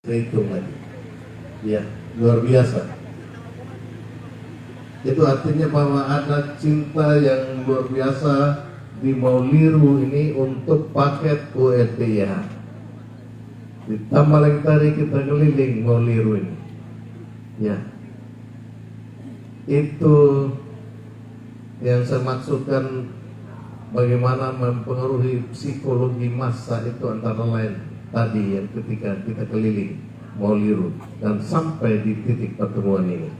Hitung lagi, ya luar biasa. Itu artinya bahwa ada cinta yang luar biasa di Mauliru ini untuk paket ULPYH. Ditambah lagi tadi kita keliling Mauliru ini, ya itu yang saya maksudkan, bagaimana mempengaruhi psikologi massa itu antara lain tadi yang ketika kita keliling Mauliru dan sampai di titik pertemuan ini.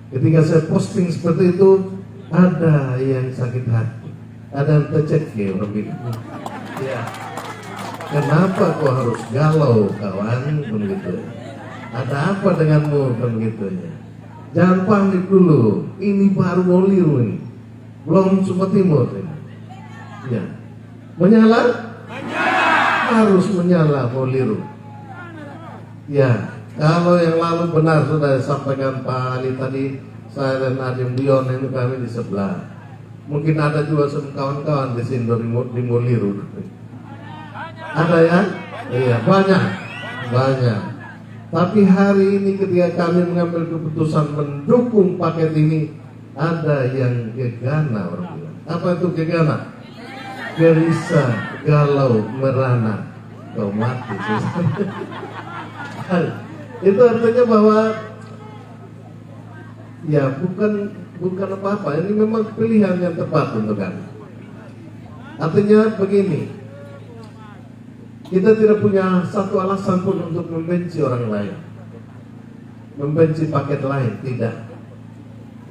Ketika saya posting seperti itu, ada yang sakit hati, ada yang tercekik, orang bilang, ya kenapa kau harus galau kawan, begitu. Ada apa denganmu, begitu ya. Jangan panik dulu, ini baru Mauliru ini, belum Sumba Timur ini. Ya, menyala? Harus menyala Mauliru. Ya, kalau yang lalu benar sudah disampaikan Pak Ali tadi, saya dan Adim Dion ini kami di sebelah. Mungkin ada juga kawan-kawan di sini di Mauliru. Ada ya? Iya, banyak. Tapi hari ini ketika kami mengambil keputusan mendukung paket ini, ada yang gegana orang bilang. Apa itu gegana? Gelisah, galau, merana, kau mati. Itu artinya bahwa ya bukan apa-apa. Ini memang pilihan yang tepat untuk kami. Artinya begini, kita tidak punya satu alasan pun untuk membenci orang lain, membenci paket lain, tidak.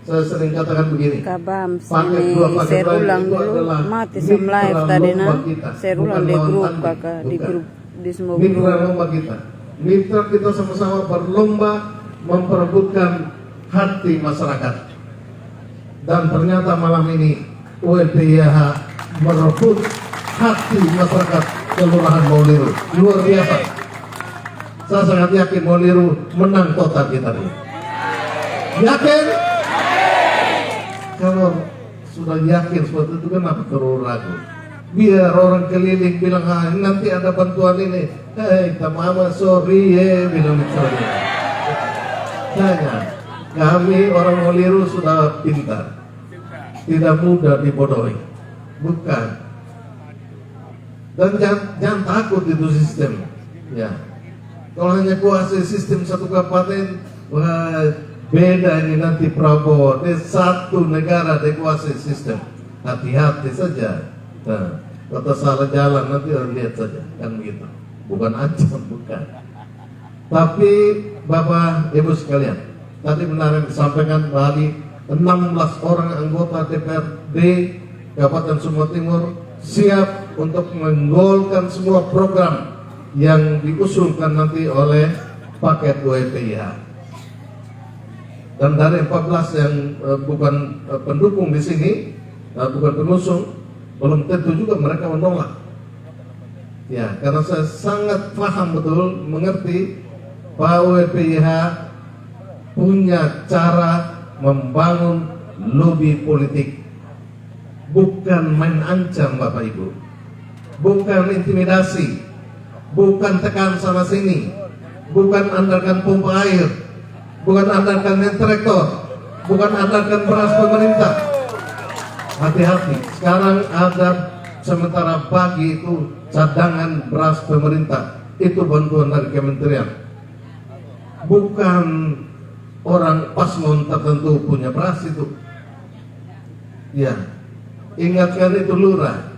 Saya sering katakan begini, Kabam, paket sini dua paket share lain ulang itu dulu, adalah mati sem live tadi lomba nah, kita, share ulang bukan di lawan grup tanding, kakak, di bukan. grup di semua Mitra grup. lomba kita, mitra kita sama-sama berlomba memperebutkan hati masyarakat. Dan ternyata malam ini ULPYH merebut hati masyarakat Kelurahan Mauliru. Luar biasa. Saya sangat yakin Mauliru menang total kita ini. Yakin? Kalau sudah yakin seperti itu, kenapa terlalu ragu? Biar orang keliling bilang, nanti ada bantuan ini. Mama sorry ya, bilang sorry. Jangan. Kami orang Mauliru sudah pintar, tidak mudah dibodohi. Bukan. Dan jangan takut itu sistem. Ya. Kalau hanya kuasai sistem satu kabupaten, wah, beda ini nanti Prabowo. Di satu negara dikuasai sistem. Hati-hati saja. Nah, kata salah jalan nanti orang lihat saja, kan begitu. Bukan ancam, bukan. Tapi Bapak Ibu sekalian, tadi benar yang disampaikan tadi, 16 orang anggota DPRD Kabupaten Sumba Timur siap untuk menggolkan semua program yang diusulkan nanti oleh paket ULPYH. Dan dari 14 yang bukan pendukung di sini, bukan pengusung, belum tentu juga mereka menolak. Ya, karena saya sangat paham betul, mengerti bahwa ULPYH punya cara membangun lobby politik. Bukan main ancam Bapak Ibu, bukan intimidasi, bukan tekan sana sini, bukan andalkan pompa air, bukan andalkan traktor, bukan andalkan beras pemerintah. Hati-hati, sekarang ada sementara pagi itu cadangan beras pemerintah, itu bantuan dari kementerian. Bukan orang paslon tertentu punya beras itu. Ya, ingatkan itu lurah.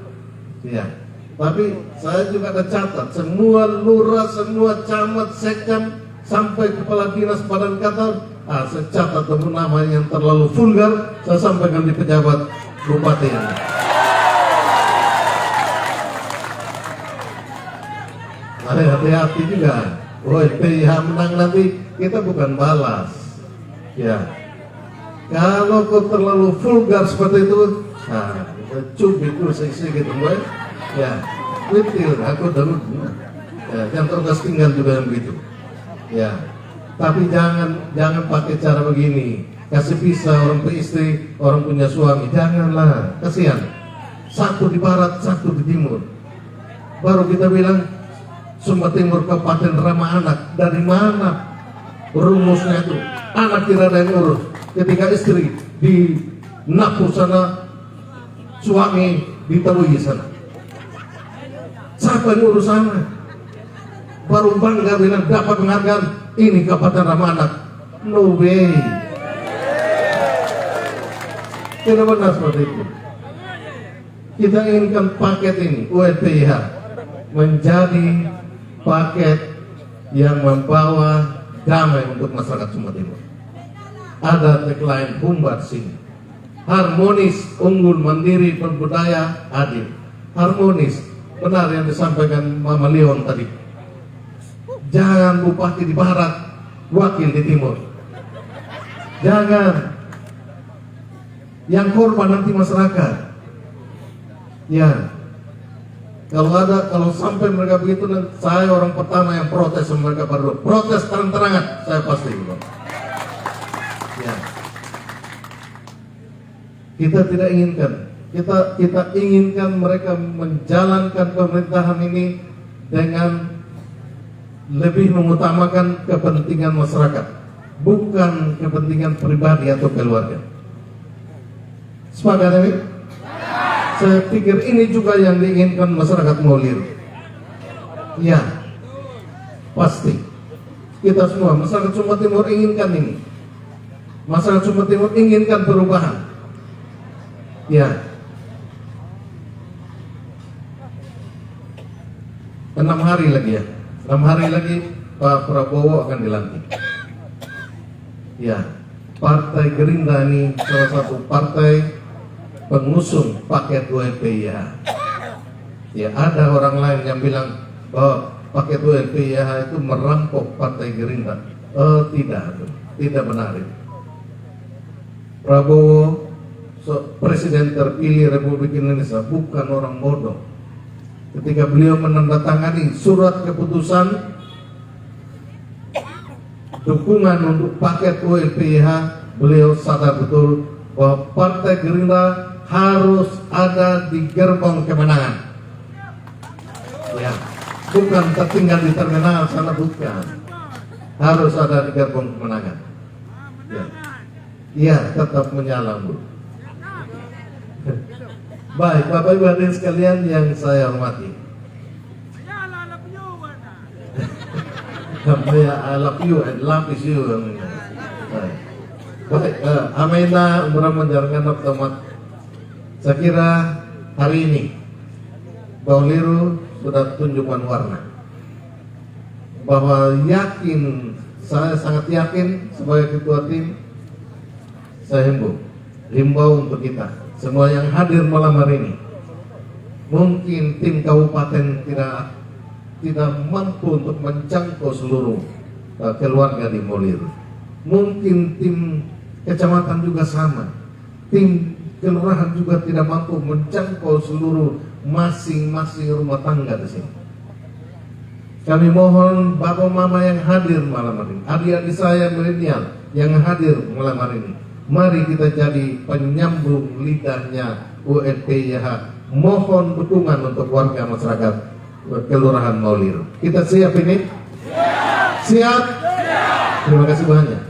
Ya, tapi saya juga ada catat, semua lurah, semua camat, sekam, sampai kepala dinas badan Qatar, saya catat nama yang terlalu vulgar, saya sampaikan di pejabat bupati ini. Hati-hati juga. ULPYH menang nanti, kita bukan balas. Ya, kalau kau terlalu vulgar seperti itu, cubit dulu sedikit, ya, kecil, aku dulu, ya, yang terus tinggal juga yang begitu, ya. Tapi jangan pakai cara begini, kasih pisah orang punya istri, orang punya suami, janganlah, kasihan. Satu di barat, satu di timur. Baru kita bilang Sumba Timur Kabupaten Ramah Anak. Dari mana rumusnya itu? Anak tidak ada yang urus. Ketika istri di Napur sana, suami di Taruyi sana. Siapa yang urus sana? Baru bangga bilang dapat penghargaan ini Kabupaten Ramah Anak. No way. Tidak benar seperti itu. Kita inginkan paket ini UNPIH menjadi paket yang membawa damai untuk masyarakat Sumba Timur. Ada tagline Humbar sini, harmonis, unggul, mandiri, berbudaya, adil. Harmonis, benar yang disampaikan Mama Leon tadi. Jangan bupati di barat, wakil di timur. Jangan. Yang korban nanti masyarakat. Ya. Kalau sampai mereka begitu, saya orang pertama yang protes sama mereka baru. Protes terang-terangan, saya pasti. Ya. Kita tidak inginkan. Kita inginkan mereka menjalankan pemerintahan ini dengan lebih mengutamakan kepentingan masyarakat, bukan kepentingan pribadi atau keluarga. Sepakat ini? Saya pikir ini juga yang diinginkan masyarakat Maulir. Ya, pasti. Kita semua, masyarakat Sumba Timur inginkan ini. Masyarakat Sumba Timur inginkan perubahan. Ya. 6 hari lagi ya. 6 hari lagi Pak Prabowo akan dilantik. Ya, Partai Gerindra ini salah satu partai pengusung paket UNPIH. Ya, ada orang lain yang bilang bahwa paket UNPIH itu merampok Partai Gerindra. Tidak benar itu. Prabowo Presiden terpilih Republik Indonesia bukan orang bodoh. Ketika beliau menandatangani surat keputusan dukungan untuk paket UNPIH, beliau sadar betul bahwa Partai Gerindra harus ada di gerbong kemenangan. Ya, bukan tertinggal di terminal sana, bukan. Harus ada di gerbong kemenangan. Ya, ya, tetap menyala, Bu. Baik, Bapak Ibu hadirin sekalian yang saya hormati. I love you and love is you. Baik, Amena umrah menjalankan otomat. Saya kira hari ini Bauliru sudah tunjukkan warna. Bahwa yakin, saya sangat yakin sebagai ketua tim, saya himbau untuk kita semua yang hadir malam hari ini. Mungkin tim kabupaten tidak mampu untuk menjangkau seluruh keluarga di Maulir. Mungkin tim kecamatan juga sama. Tim kelurahan juga tidak mampu menjangkau seluruh masing-masing rumah tangga di sini. Kami mohon bapak mama yang hadir malam hari ini, adik-adik saya milenial yang hadir malam hari ini, mari kita jadi penyambung lidahnya UNPIH. Mohon dukungan untuk warga masyarakat Kelurahan Maulir. Kita siap ini? Siap? Terima kasih banyak.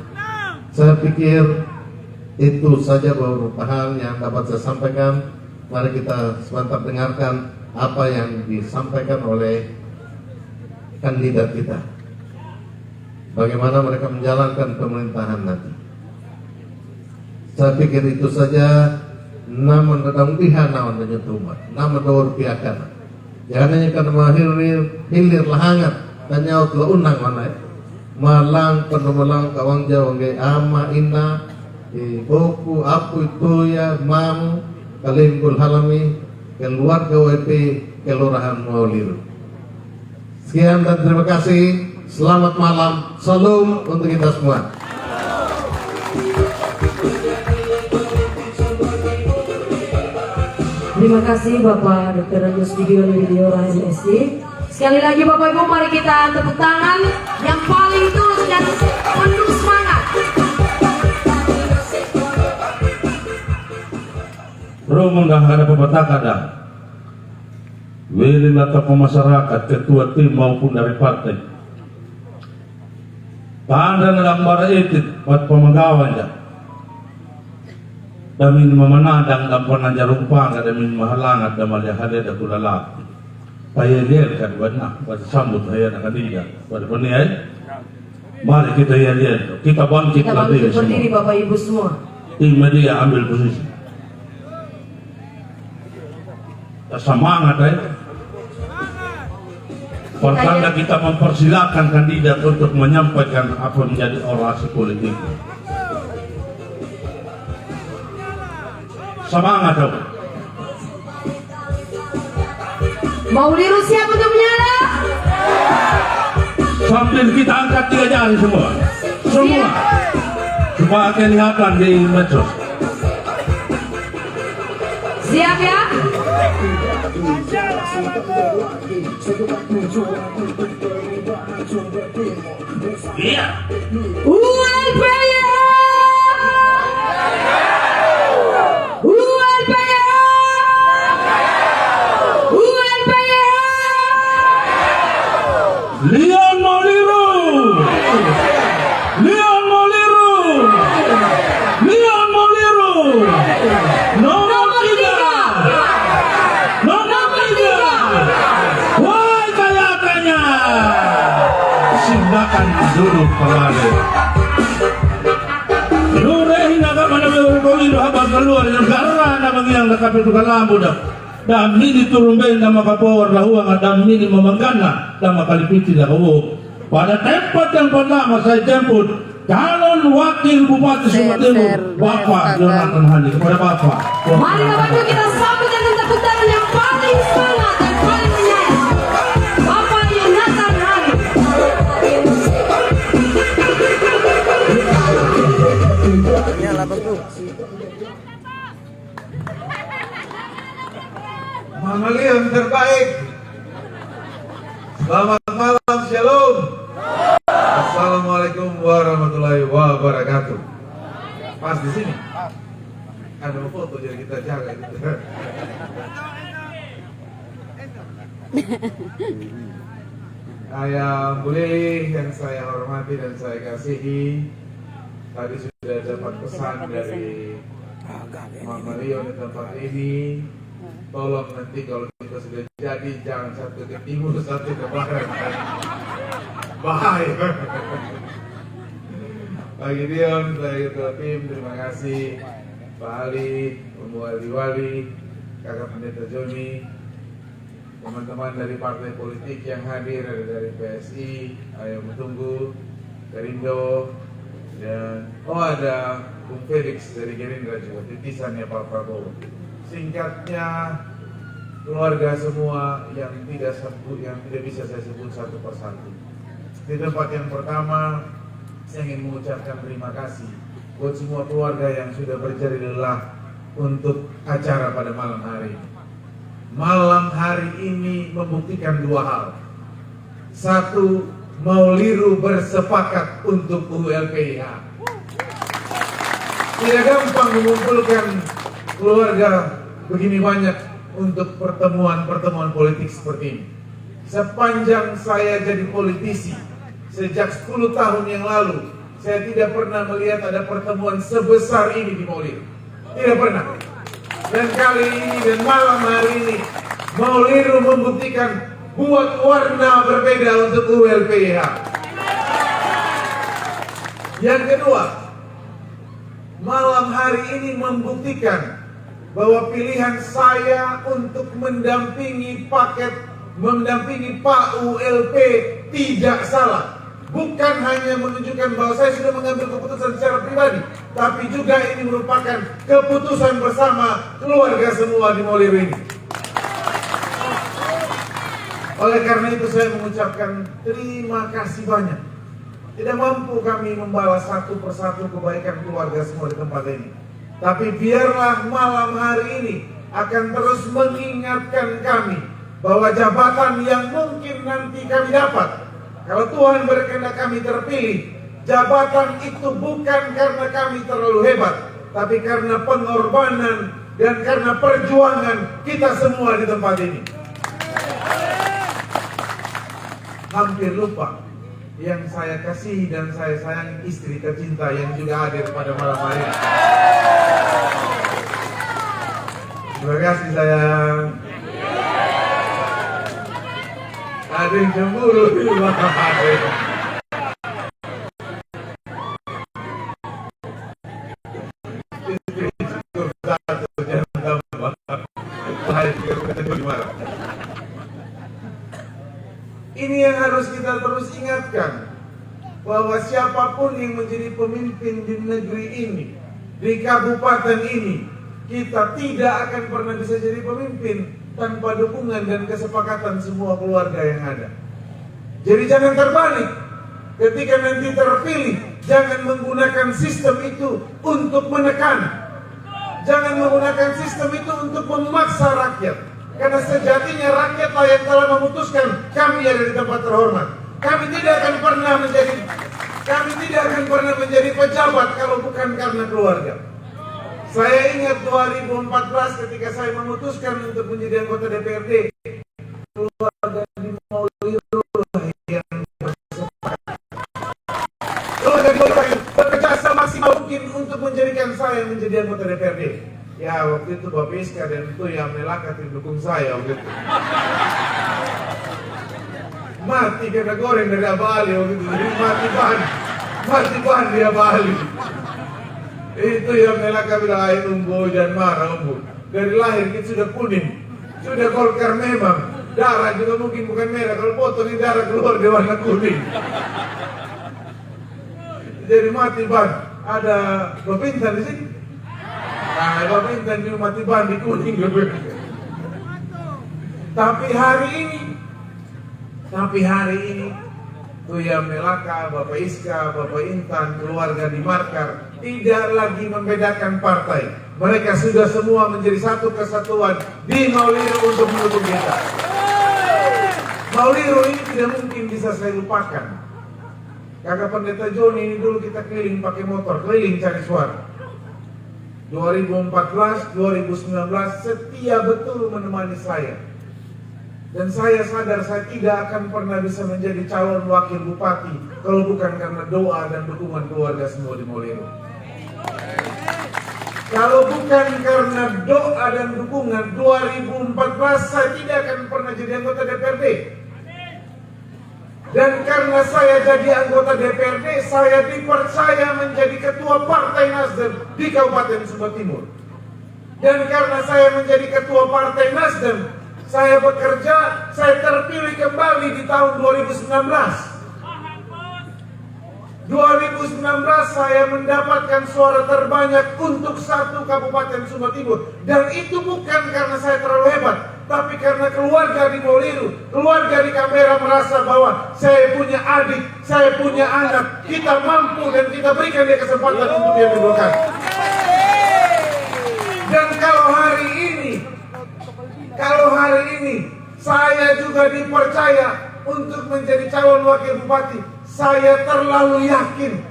Saya pikir itu saja beberapa hal yang dapat saya sampaikan. Mari kita sebentar dengarkan apa yang disampaikan oleh kandidat kita. Bagaimana mereka menjalankan pemerintahan nanti. Saya pikir itu saja. Namun dadang diha naon nyetuma, namun dawar piakan. Jangan hanya karena hilir lahangat dan nyaut la unang mana. Malang penumalang kawang jawang gay ama ina, boku apu itu ya mamu kalimbul halami keluarga WP Kelurahan Maulir. Sekian dan terima kasih. Selamat malam. Salam untuk kita semua. Terima kasih Bapak Dr. Rusdion Widiora MSc. Sekali lagi Bapak Ibu, mari kita tepuk tangan yang paling tulus dan penuh semangat. Rumung dah ada pembetak ada. Welilah tokoh masyarakat, ketua tim maupun dari partai. Tanda dalam bara etit buat pemegawainya. Damin memanadang dan penanja rumpang damin mahalangat dan malihade da kulala. Payelian kan buat sambut hayat akan dia. Pada peniai. Mari kita lihat, kita bangkit berdiri semua. Bapak Ibu semua. Tim media ambil posisi. Semangat pertanda kita mempersilahkan kandidat untuk menyampaikan apa menjadi orasi politik. Semangat dong. Mau liru siap untuk menyala? Sambil kita angkat 3 jari semua. Semua. Supaya kelihatan di medsos. Siap ya? Iya. ULPYH! ULPYH! ULPYH! Leon Moliru. Leon Moliru. Leon Moliru. Nomor 3. Nomor 3. Wah, kelihatannya. Silakan duduk kembali. Nurehin agak mana berkoli habat keluar negara na bagian nakapit kalambo dah. Dami diturunkan nama kapawar lahuang dan mini memanggana nama kalipiti lahuang. Pada tempat yang pertama saya jemput calon wakil Bupati Sumba Timur, Bapak Jonathan Hadi. Kepada Bapak. Mari Bapak Ibu kita sambut dengan tepuk tangan yang paling semangat dan paling menyayang. Bapak Jonathan Hadi. Nyala betul. Mama Leon terbaik. Selamat malam, shalom. Assalamualaikum warahmatullahi wabarakatuh. Pas di sini. Ada foto jadi kita jaga gitu. Saya Bu Lili yang saya hormati dan saya kasihi. Tadi sudah dapat pesan dari Mama Leon di tempat ini. Tolong nanti kalau kita sudah jadi jangan satu ke timur satu ke barat. Bahaya. Pagi Dion, saya ketua tim, terima kasih Pak Ali, Ibu Wali, Kakak Pendeta Joni, teman-teman dari partai politik yang hadir, ada dari PSI, Ayo Tunggu, Gerindo, dan ada Bung Felix dari Gerindra juga, titisannya Pak Prabowo. Singkatnya, keluarga semua yang tidak bisa saya sebut satu persatu. Di tempat yang pertama, saya ingin mengucapkan terima kasih buat semua keluarga yang sudah berjari lelah untuk acara pada malam hari ini. Malam hari ini membuktikan 2 hal. 1, Mauliru bersepakat untuk ULPYH. Tidak gampang mengumpulkan keluarga begini banyak untuk pertemuan politik seperti ini. Sepanjang saya jadi politisi, sejak 10 tahun yang lalu, saya tidak pernah melihat ada pertemuan sebesar ini di Mauliru. Tidak pernah. Dan kali ini dan malam hari ini, Mauliru membuktikan buat warna berbeda untuk ULPYH. Yang kedua, malam hari ini membuktikan bahwa pilihan saya untuk mendampingi Pak ULP tidak salah. Bukan hanya menunjukkan bahwa saya sudah mengambil keputusan secara pribadi, tapi juga ini merupakan keputusan bersama keluarga semua di Mauliru ini. Oleh karena itu saya mengucapkan terima kasih banyak. Tidak mampu kami membalas satu persatu kebaikan keluarga semua di tempat ini. Tapi biarlah malam hari ini akan terus mengingatkan kami bahwa jabatan yang mungkin nanti kami dapat, kalau Tuhan berkehendak kami terpilih, jabatan itu bukan karena kami terlalu hebat, tapi karena pengorbanan dan karena perjuangan kita semua di tempat ini. hampir lupa yang saya kasih dan saya sayangi istri tercinta yang juga hadir pada malam hari ini. Terima kasih sayang. Ada yang cemburu di luar hati. Ini yang harus kita terus ingatkan, bahwa siapapun yang menjadi pemimpin di negeri ini, di kabupaten ini, kita tidak akan pernah bisa jadi pemimpin tanpa dukungan dan kesepakatan semua keluarga yang ada. Jadi jangan terbalik. Ketika nanti terpilih, jangan menggunakan sistem itu untuk menekan. Jangan menggunakan sistem itu untuk memaksa rakyat. Karena sejatinya rakyatlah yang telah memutuskan kami ada di tempat terhormat. Kami tidak akan pernah menjadi pejabat kalau bukan karena keluarga. Saya ingat 2014 ketika saya memutuskan untuk menjadi anggota DPRD, keluarga di Mauliro yang keluarga di Mauliro bekerja semaksimal mungkin untuk menjadikan saya menjadi anggota DPRD. Ya waktu itu Bapak Iska dan itu yang Melaka mendukung saya waktu itu. Mati kena goreng dari Abali waktu itu, mati ban di Abali. Itu yang Melaka bilang, ayo tunggu jangan marah Umbu. Dari lahir kita sudah kuning, sudah Golkar memang. Darah juga mungkin bukan merah, kalau potong ini darah keluar di warna kuning. Jadi mati ban. Ada Bapintan di sini. Nah, Bapintan juga mati ban di kuning. Tapi hari ini Tuya Melaka, Bapak Iska, Bapak Intan, keluarga di Markar tidak lagi membedakan partai. Mereka sudah semua menjadi satu kesatuan di Mauliro untuk mendukung kita. Mauliro ini tidak mungkin bisa saya lupakan. Kakak Pendeta Joni ini dulu kita keliling pakai motor, keliling cari suara. 2014, 2019 setia betul menemani saya. Dan saya sadar saya tidak akan pernah bisa menjadi calon wakil bupati kalau bukan karena doa dan dukungan keluarga semua di Mauliro. Kalau bukan karena doa dan dukungan 2014 saya tidak akan pernah jadi anggota DPRD. Dan karena saya jadi anggota DPRD, saya dipercaya menjadi ketua Partai Nasdem di Kabupaten Sumba Timur. Dan karena saya menjadi ketua Partai Nasdem, saya bekerja, saya terpilih kembali di tahun 2019. 2019 saya mendapatkan suara terbanyak untuk satu Kabupaten Sumba Timur. Dan itu bukan karena saya terlalu hebat, tapi karena keluarga di Mauliro, keluarga di Canberra merasa bahwa saya punya adik, saya punya anak, kita mampu dan kita berikan dia kesempatan untuk dia mendukung. Dan kalau hari ini saya juga dipercaya untuk menjadi calon wakil bupati, saya terlalu yakin,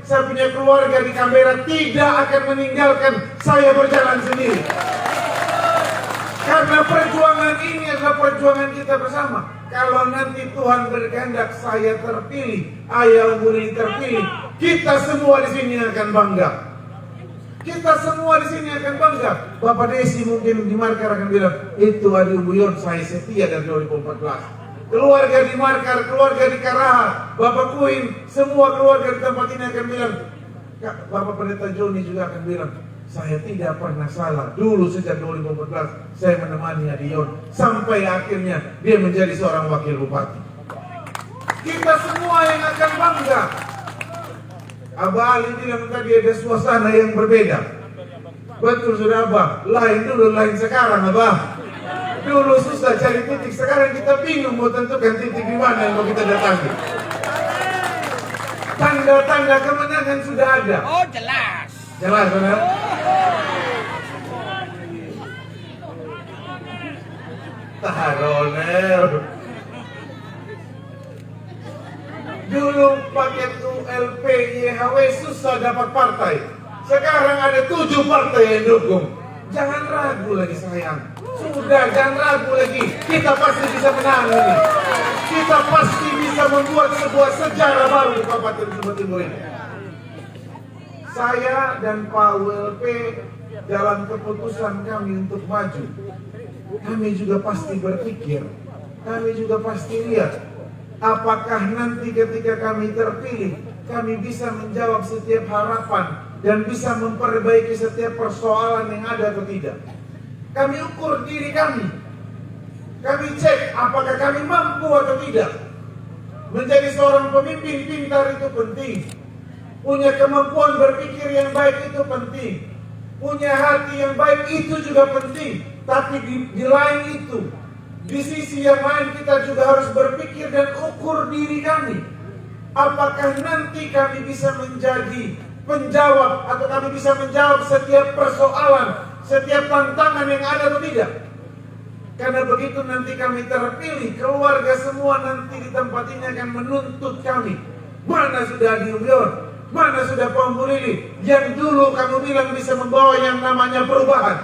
saya punya keluarga di Canberra tidak akan meninggalkan saya berjalan sendiri. Karena perjuangan ini adalah perjuangan kita bersama. Kalau nanti Tuhan berkehendak saya terpilih, Ayah Umuri terpilih, kita semua di sini akan bangga. Bapak Desi mungkin di Markar akan bilang, itu Adi Ubuyon saya setia dari 2014. Keluarga di Markar, keluarga di Karaha, Bapak Kuin, semua keluarga di tempat ini akan bilang, Bapak Pendeta Joni juga akan bilang, saya tidak pernah salah. Dulu sejak 2014 saya menemani Adion sampai akhirnya dia menjadi seorang wakil bupati. Kita semua yang akan bangga. Abah Ali bilang tadi ada suasana yang berbeda. Betul sudah Abah, lain dulu lain sekarang Abah. Dulu susah cari titik, sekarang kita bingung mau tentukan titik di mana yang mau kita datangi. Tanda-tanda kemenangan sudah ada. Oh jelas. Jelas benar? Taharonel. Dulu paket ULP YHW susah dapat partai. Sekarang ada 7 partai yang dukung. Jangan ragu lagi sayang. Sudah Sudah, jangan ragu lagi. Kita pasti bisa menang ini. Kita pasti bisa membuat sebuah sejarah baru di Kabupaten Sumba Timur ini. Saya dan Pak WLP dalam keputusan kami untuk maju, kami juga pasti berpikir, kami juga pasti lihat, apakah nanti ketika kami terpilih, kami bisa menjawab setiap harapan dan bisa memperbaiki setiap persoalan yang ada atau tidak. Kami ukur diri kami. Kami cek apakah kami mampu atau tidak. Menjadi seorang pemimpin pintar itu penting. Punya kemampuan berpikir yang baik itu penting. Punya hati yang baik itu juga penting. Tapi di lain itu, di sisi yang lain kita juga harus berpikir dan ukur diri kami. Apakah nanti kami bisa menjadi penjawab atau kami bisa menjawab setiap persoalan, setiap tantangan yang ada atau tidak. Karena begitu nanti kami terpilih, keluarga semua nanti di tempat ini akan menuntut kami. Mana sudah Adi Umyon? Mana sudah Pak Bu Lili? Yang dulu kamu bilang bisa membawa yang namanya perubahan.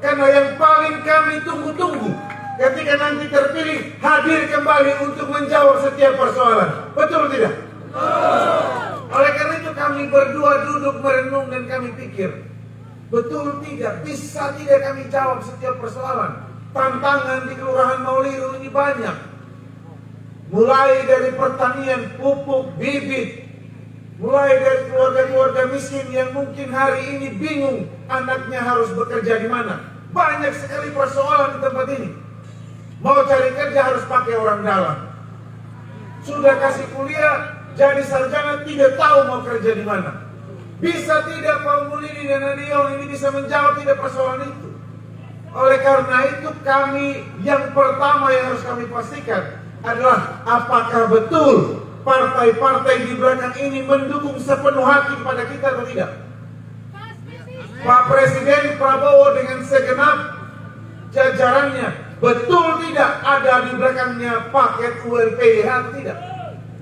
Karena yang paling kami tunggu-tunggu, ketika nanti terpilih, hadir kembali untuk menjawab setiap persoalan. Betul tidak? Oleh karena itu kami berdua duduk merenung dan kami pikir, betul tidak? Bisa tidak kami jawab setiap persoalan? Tantangan di Kelurahan Mauliru ini banyak. Mulai dari pertanian, pupuk, bibit. Mulai dari keluarga-keluarga miskin yang mungkin hari ini bingung anaknya harus bekerja di mana. Banyak sekali persoalan di tempat ini. Mau cari kerja harus pakai orang dalam. Sudah kasih kuliah, jadi sarjana tidak tahu mau kerja di mana. Bisa tidak Pak Mulini dan Adion ini bisa menjawab tidak persoalan itu. Oleh karena itu kami yang pertama yang harus kami pastikan adalah apakah betul partai-partai di belakang ini mendukung sepenuh hati kepada kita atau tidak. Pak Presiden Prabowo dengan segenap jajarannya betul tidak ada di belakangnya paket ULPDH atau tidak.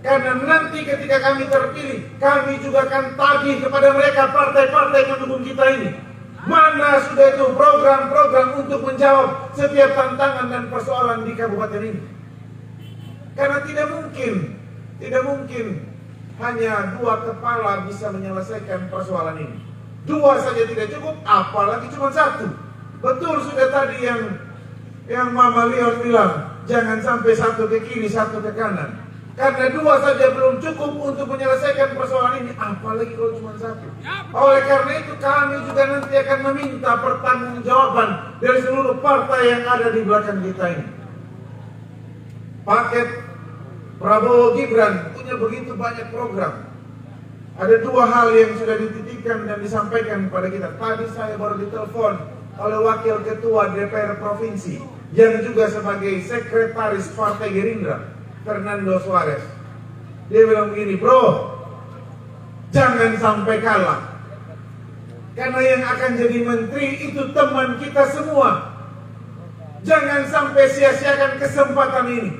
Karena nanti ketika kami terpilih, kami juga akan tagih kepada mereka partai-partai yang mendukung kita ini. Mana sudah itu program-program untuk menjawab setiap tantangan dan persoalan di kabupaten ini. Karena tidak mungkin hanya dua kepala bisa menyelesaikan persoalan ini. Dua saja tidak cukup, apalagi cuma satu. Betul sudah tadi yang Mama Leon bilang, jangan sampai satu ke kiri, satu ke kanan. Karena dua saja belum cukup untuk menyelesaikan persoalan ini, apalagi kalau cuma satu. Oleh karena itu kami juga nanti akan meminta pertanggungjawaban dari seluruh partai yang ada di belakang kita ini. Paket Prabowo Gibran punya begitu banyak program. Ada dua hal yang sudah dititipkan dan disampaikan kepada kita. Tadi saya baru ditelepon oleh Wakil Ketua DPR Provinsi yang juga sebagai Sekretaris Partai Gerindra, Fernando Suarez. Dia bilang begini, bro, jangan sampai kalah. Karena yang akan jadi menteri itu teman kita semua. Jangan sampai sia-siakan kesempatan ini.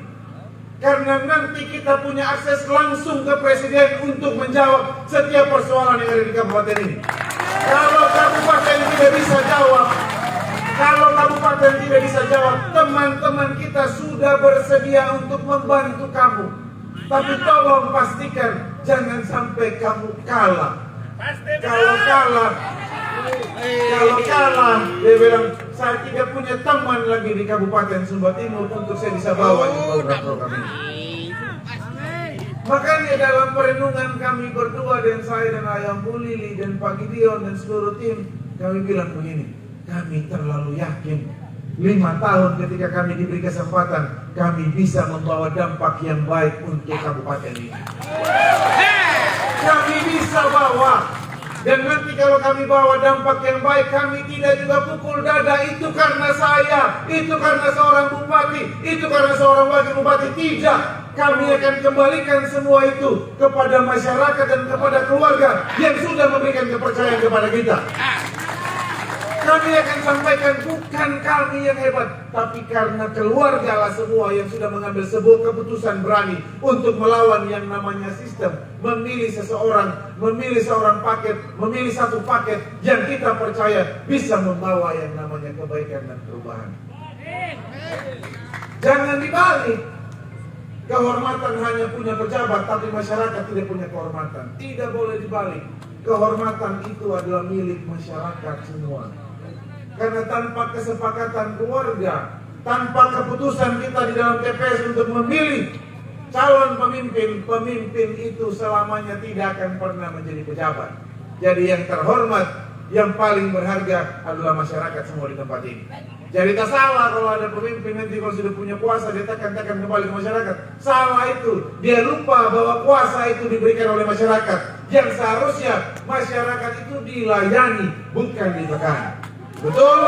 Karena nanti kita punya akses langsung ke Presiden untuk menjawab setiap persoalan yang ada di kabupaten ini. Kalau kabupaten tidak bisa jawab, teman-teman kita sudah bersedia untuk membantu kamu. Tapi tolong pastikan jangan sampai kamu kalah. Kalau kalah, dia bilang saya tidak punya teman lagi di Kabupaten Sumba Timur untuk saya bisa bawa di program-program ini. Makanya dalam perenungan kami berdua dan saya dan Ayam Bu Lili dan Pak Gideon dan seluruh tim, kami bilang begini, kami terlalu yakin 5 tahun ketika kami diberi kesempatan, kami bisa membawa dampak yang baik untuk kabupaten ini. Kami bisa bawa. Dan nanti kalau kami bawa dampak yang baik, kami tidak juga pukul dada. Itu karena saya, itu karena seorang bupati, itu karena seorang wakil bupati. Tidak, kami akan kembalikan semua itu kepada masyarakat dan kepada keluarga yang sudah memberikan kepercayaan kepada kita. Kami akan sampaikan bukan kami yang hebat, tapi karena keluarga lah semua yang sudah mengambil sebuah keputusan berani untuk melawan yang namanya sistem. Memilih seseorang, memilih seorang paket, memilih satu paket yang kita percaya bisa membawa yang namanya kebaikan dan perubahan. Jangan dibalik. Kehormatan hanya punya pejabat, tapi masyarakat tidak punya kehormatan. Tidak boleh dibalik. Kehormatan itu adalah milik masyarakat semua. Karena tanpa kesepakatan keluarga, tanpa keputusan kita di dalam TPS untuk memilih calon pemimpin, pemimpin itu selamanya tidak akan pernah menjadi pejabat. Jadi yang terhormat, yang paling berharga adalah masyarakat semua di tempat ini. Jadi tak salah kalau ada pemimpin nanti kalau sudah punya kuasa dia takkan kembali ke masyarakat. Salah itu, dia lupa bahwa kuasa itu diberikan oleh masyarakat. Yang seharusnya masyarakat itu dilayani, bukan ditekan. Betul?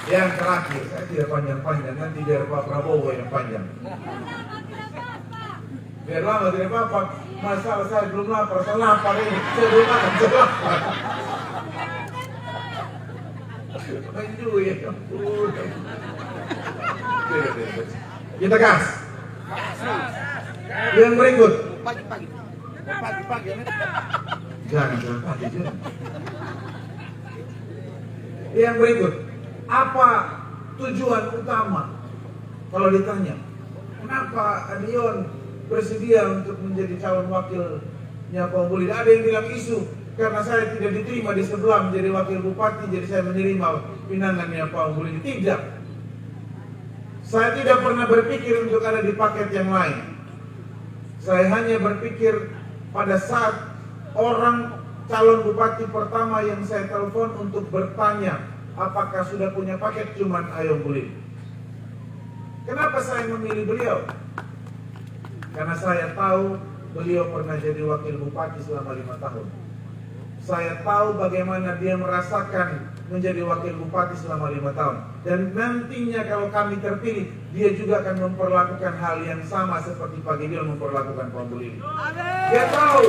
Yang terakhir, saya tidak panjang-panjang, nanti biar Pak Prabowo yang panjang. Biar lama tidak apa-apa. Masalah saya belum lapar, saya lapar ini. Saya belum makan, saya lapar. Maju ya. Kita gas. Yang berikut. Pagi-pagi. Jangan pagi juga. Yang berikut. Apa tujuan utama? Kalau ditanya, kenapa Adion bersedia untuk menjadi calon wakilnya Pak Buli? Ada yang bilang isu karena saya tidak diterima di sebelah menjadi wakil bupati, jadi saya menerima pinangannya Pak Buli. Tidak. Saya tidak pernah berpikir untuk ada di paket yang lain. Saya hanya berpikir pada saat orang calon bupati pertama yang saya telepon untuk bertanya apakah sudah punya paket, cuman Ayo Buli. Kenapa saya memilih beliau? Karena saya tahu beliau pernah jadi wakil bupati selama 5 tahun. Saya tahu bagaimana dia merasakan menjadi wakil bupati selama 5 tahun. Dan nantinya kalau kami terpilih, dia juga akan memperlakukan hal yang sama seperti Pak Gideon memperlakukan Pak Buli. Dia tahu,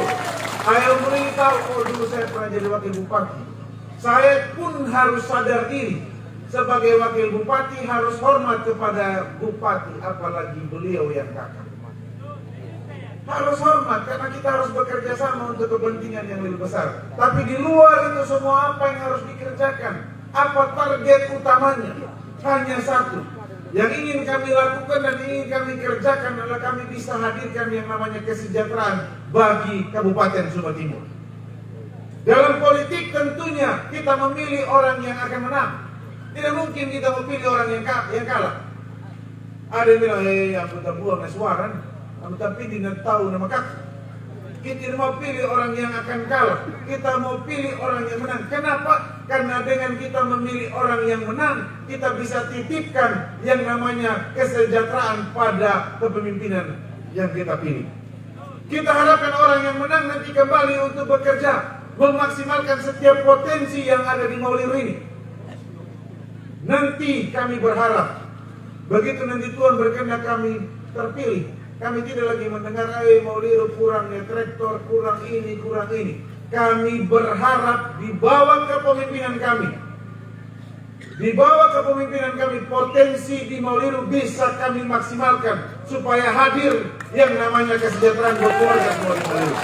Ayo Buli tahu, oh dulu saya pernah jadi wakil bupati. Saya pun harus sadar diri, sebagai wakil bupati harus hormat kepada bupati, apalagi beliau yang kakak. Harus hormat karena kita harus bekerja sama untuk kepentingan yang lebih besar. Tapi di luar itu semua apa yang harus dikerjakan? Apa target utamanya? Hanya satu. Yang ingin kami lakukan dan ingin kami kerjakan adalah kami bisa hadirkan yang namanya kesejahteraan bagi Kabupaten Sumba Timur. Dalam politik tentunya kita memilih orang yang akan menang. Tidak mungkin kita memilih orang yang kalah. Ada yang bilang, aku tak buang suara, aku tak pilih dan tahu nama kakak. Kita tidak mau pilih orang yang akan kalah. Kita mau pilih orang yang menang. Kenapa? Karena dengan kita memilih orang yang menang, kita bisa titipkan yang namanya kesejahteraan pada kepemimpinan yang kita pilih. Kita harapkan orang yang menang nanti kembali untuk bekerja, memaksimalkan setiap potensi yang ada di Maulir ini. Nanti kami berharap, begitu nanti Tuhan berkehendak kami terpilih, kami tidak lagi mendengar Maulir kurangnya traktor, kurang ini, kurang ini. Kami berharap di bawah kepemimpinan kami, di bawah kepemimpinan kami, potensi di Maulir bisa kami maksimalkan supaya hadir yang namanya kesejahteraan buat keluarga semua di Maulir.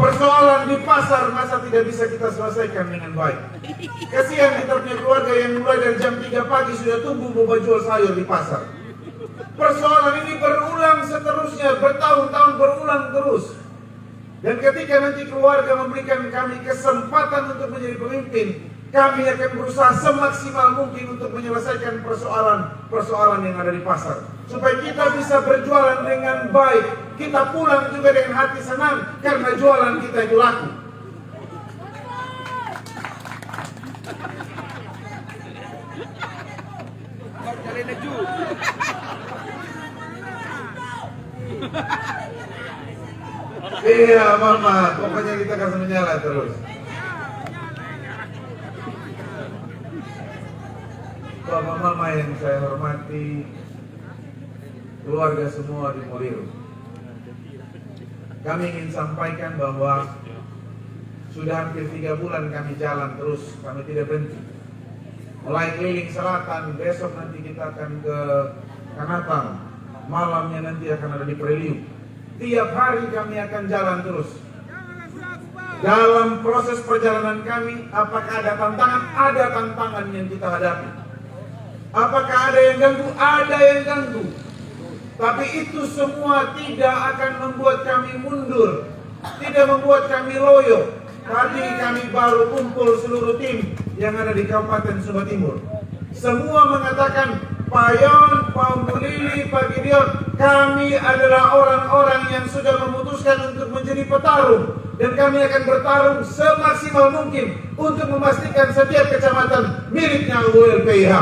Persoalan di pasar masa tidak bisa kita selesaikan dengan baik. Kasihan kita punya keluarga yang mulai dari jam 3 pagi sudah tunggu mau jual sayur di pasar. Persoalan ini berulang seterusnya, bertahun-tahun berulang terus. Dan ketika nanti keluarga memberikan kami kesempatan untuk menjadi pemimpin, kami akan berusaha semaksimal mungkin untuk menyelesaikan persoalan yang ada di pasar. Supaya kita bisa berjualan dengan baik. Kita pulang juga dengan hati senang karena jualan kita itu laku. Iya mama, pokoknya kita kasih menyala terus. Bapak mama yang saya hormati, keluarga semua di Maulir, kami ingin sampaikan bahwa sudah hampir 3 bulan kami jalan terus, kami tidak berhenti. Mulai keliling selatan, besok nanti kita akan ke Kanatang, malamnya nanti akan ada di Prelium. Tiap hari kami akan jalan terus. dalam proses perjalanan kami, apakah ada tantangan? Ada tantangan yang kita hadapi. Apakah ada yang ganggu? Ada yang ganggu. Tapi itu semua tidak akan membuat kami mundur, tidak membuat kami loyo. Tadi kami baru kumpul seluruh tim yang ada di Kabupaten Sumba Timur. Semua mengatakan, Pak Yon, Pak Mulili, Pak Gideon, kami adalah orang-orang yang sudah memutuskan untuk menjadi petarung. Dan kami akan bertarung semaksimal mungkin untuk memastikan setiap kecamatan miliknya ULPIH.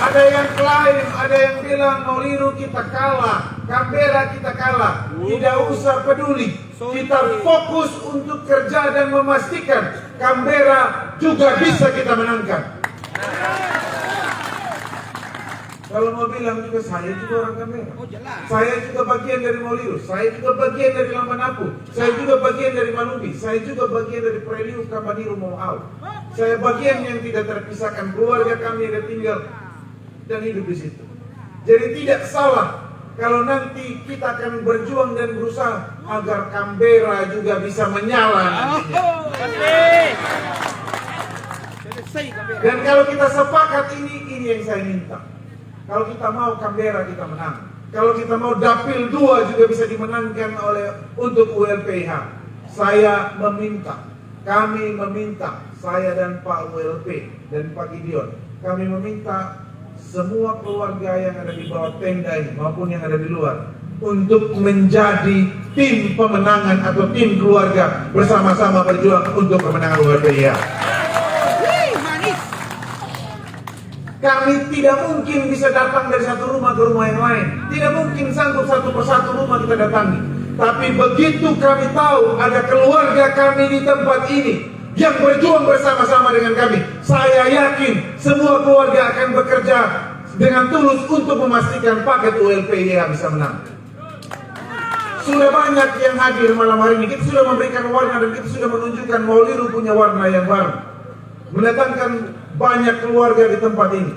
Ada yang klaim, ada yang bilang Mauliru kita kalah, Canberra kita kalah. Tidak usah peduli, kita fokus untuk kerja dan memastikan Canberra juga bisa kita menangkan. Kalau mau bilang juga, saya juga orang Canberra. Saya juga bagian dari Mauliru, saya juga bagian dari Lambanapu, saya juga bagian dari Malubi, saya juga bagian dari Preliu Kabaniru Mau. Saya bagian yang tidak terpisahkan, keluarga kami ada tinggal dan hidup di situ. Jadi tidak salah kalau nanti kita akan berjuang dan berusaha agar Canberra juga bisa menyala nantinya. Dan kalau kita sepakat ini yang saya minta. Kalau kita mau Canberra kita menang. Kalau kita mau Dapil 2 juga bisa dimenangkan untuk ULPIH. Saya meminta, kami meminta, saya dan Pak ULP dan Pak Gideon, kami meminta semua keluarga yang ada di bawah tenda ini maupun yang ada di luar untuk menjadi tim pemenangan atau tim keluarga bersama-sama berjuang untuk kemenangan ULPIH. Kami tidak mungkin bisa datang dari satu rumah ke rumah yang lain. Tidak mungkin sanggup satu persatu rumah kita datangi. Tapi begitu kami tahu ada keluarga kami di tempat ini yang berjuang bersama-sama dengan kami, saya yakin semua keluarga akan bekerja dengan tulus untuk memastikan paket ULPIH bisa menang. Sudah banyak yang hadir malam hari ini. Kita sudah memberikan warna dan kita sudah menunjukkan Mauliru punya warna yang baru, mendatangkan banyak keluarga di tempat ini.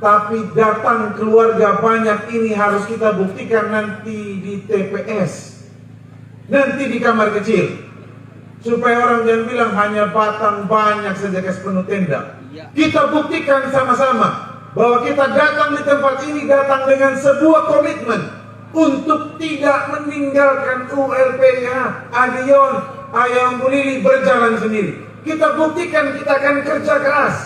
Tapi datang keluarga banyak ini harus kita buktikan nanti di TPS, nanti di kamar kecil, supaya orang jangan bilang hanya batang banyak saja kes penuh tenda. Kita buktikan sama-sama bahwa kita datang di tempat ini datang dengan sebuah komitmen untuk tidak meninggalkan ULPIH, Adion, Ayam Bulili berjalan sendiri. Kita buktikan kita akan kerja keras.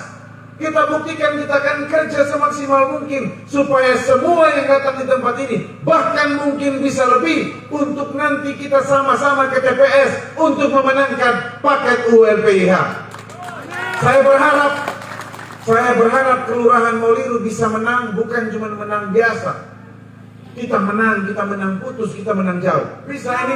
Kita buktikan kita akan kerja semaksimal mungkin supaya semua yang datang di tempat ini, bahkan mungkin bisa lebih, untuk nanti kita sama-sama ke TPS untuk memenangkan paket ULPIH. Saya berharap Kelurahan Mauliru bisa menang, bukan cuma menang biasa. Kita menang putus, kita menang jauh. Bisa ini?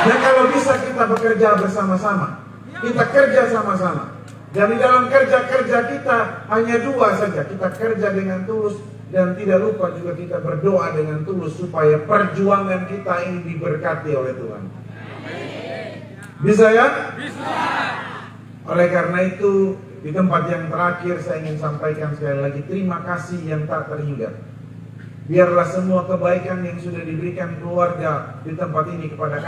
Dan kalau bisa kita bekerja bersama-sama, kita kerja sama-sama. Dan di dalam kerja-kerja kita hanya dua saja, kita kerja dengan tulus dan tidak lupa juga kita berdoa dengan tulus supaya perjuangan kita ini diberkati oleh Tuhan. Bisa ya? Bisa. Oleh karena itu, di tempat yang terakhir saya ingin sampaikan sekali lagi terima kasih yang tak terhingga. Biarlah semua kebaikan yang sudah diberikan keluarga di tempat ini kepada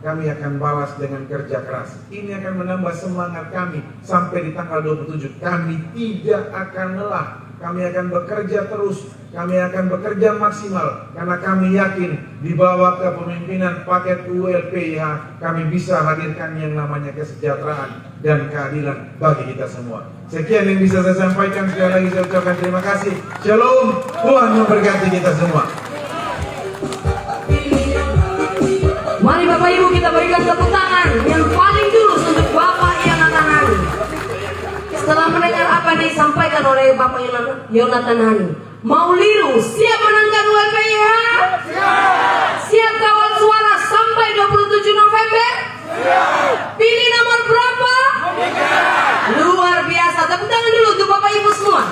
kami akan balas dengan kerja keras. Ini akan menambah semangat kami sampai di tanggal 27. Kami tidak akan lelah. Kami akan bekerja terus. Kami akan bekerja maksimal. Karena kami yakin di bawah kepemimpinan paket ULPIH kami bisa hadirkan yang namanya kesejahteraan dan keadilan bagi kita semua. Sekian yang bisa saya sampaikan. Sekali lagi saya ucapkan terima kasih. Shalom. Tuhan memberkati kita semua. Mari Bapak Ibu kita berikan tepuk tangan yang paling tulus untuk Bapak Yonatan Hani. Setelah mendengar apa yang disampaikan oleh Bapak Yonatan Hani, Mauliru siap menangkan ULPIH? Siap kawal suara sampai 27 November? Pilih nomor berapa? Luar biasa. Tepuk tangan dulu untuk Bapak Ibu semua.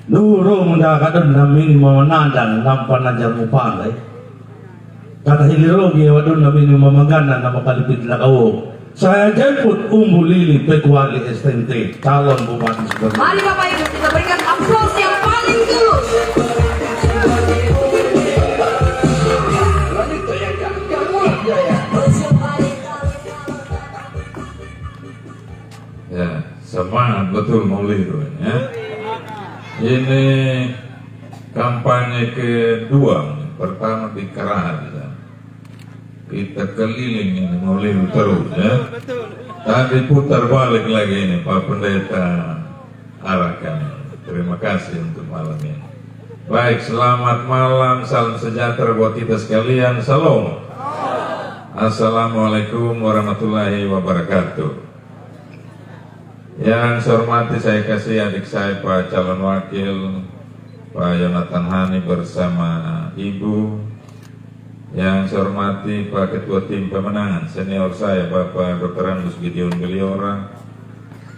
Nuro mendakadan namin mamanandang nampan aja mupalay. Kata hilirogi wadon namin mamagana na makalipid lakawo. Saya jemput Umulili Pekwali Estente, calon bupati Sidoarjo. Mari Bapak Ibu kita berikan aplaus yang paling tulus. Ini kampanye kedua, pertama di Karahan. Kita keliling ini Mauliru terus ya. Tadi putar balik lagi ini Pak Pendeta arahkan. Terima kasih untuk malam ini. Baik, selamat malam, salam sejahtera buat kita sekalian. Salam. Assalamualaikum warahmatullahi wabarakatuh. Yang saya hormati, saya kasih adik saya Pak calon wakil Pak Yonatan Hani bersama Ibu. Yang saya hormati Pak Ketua Tim Pemenangan senior saya Bapak Dr. Andus Gideon Beliora,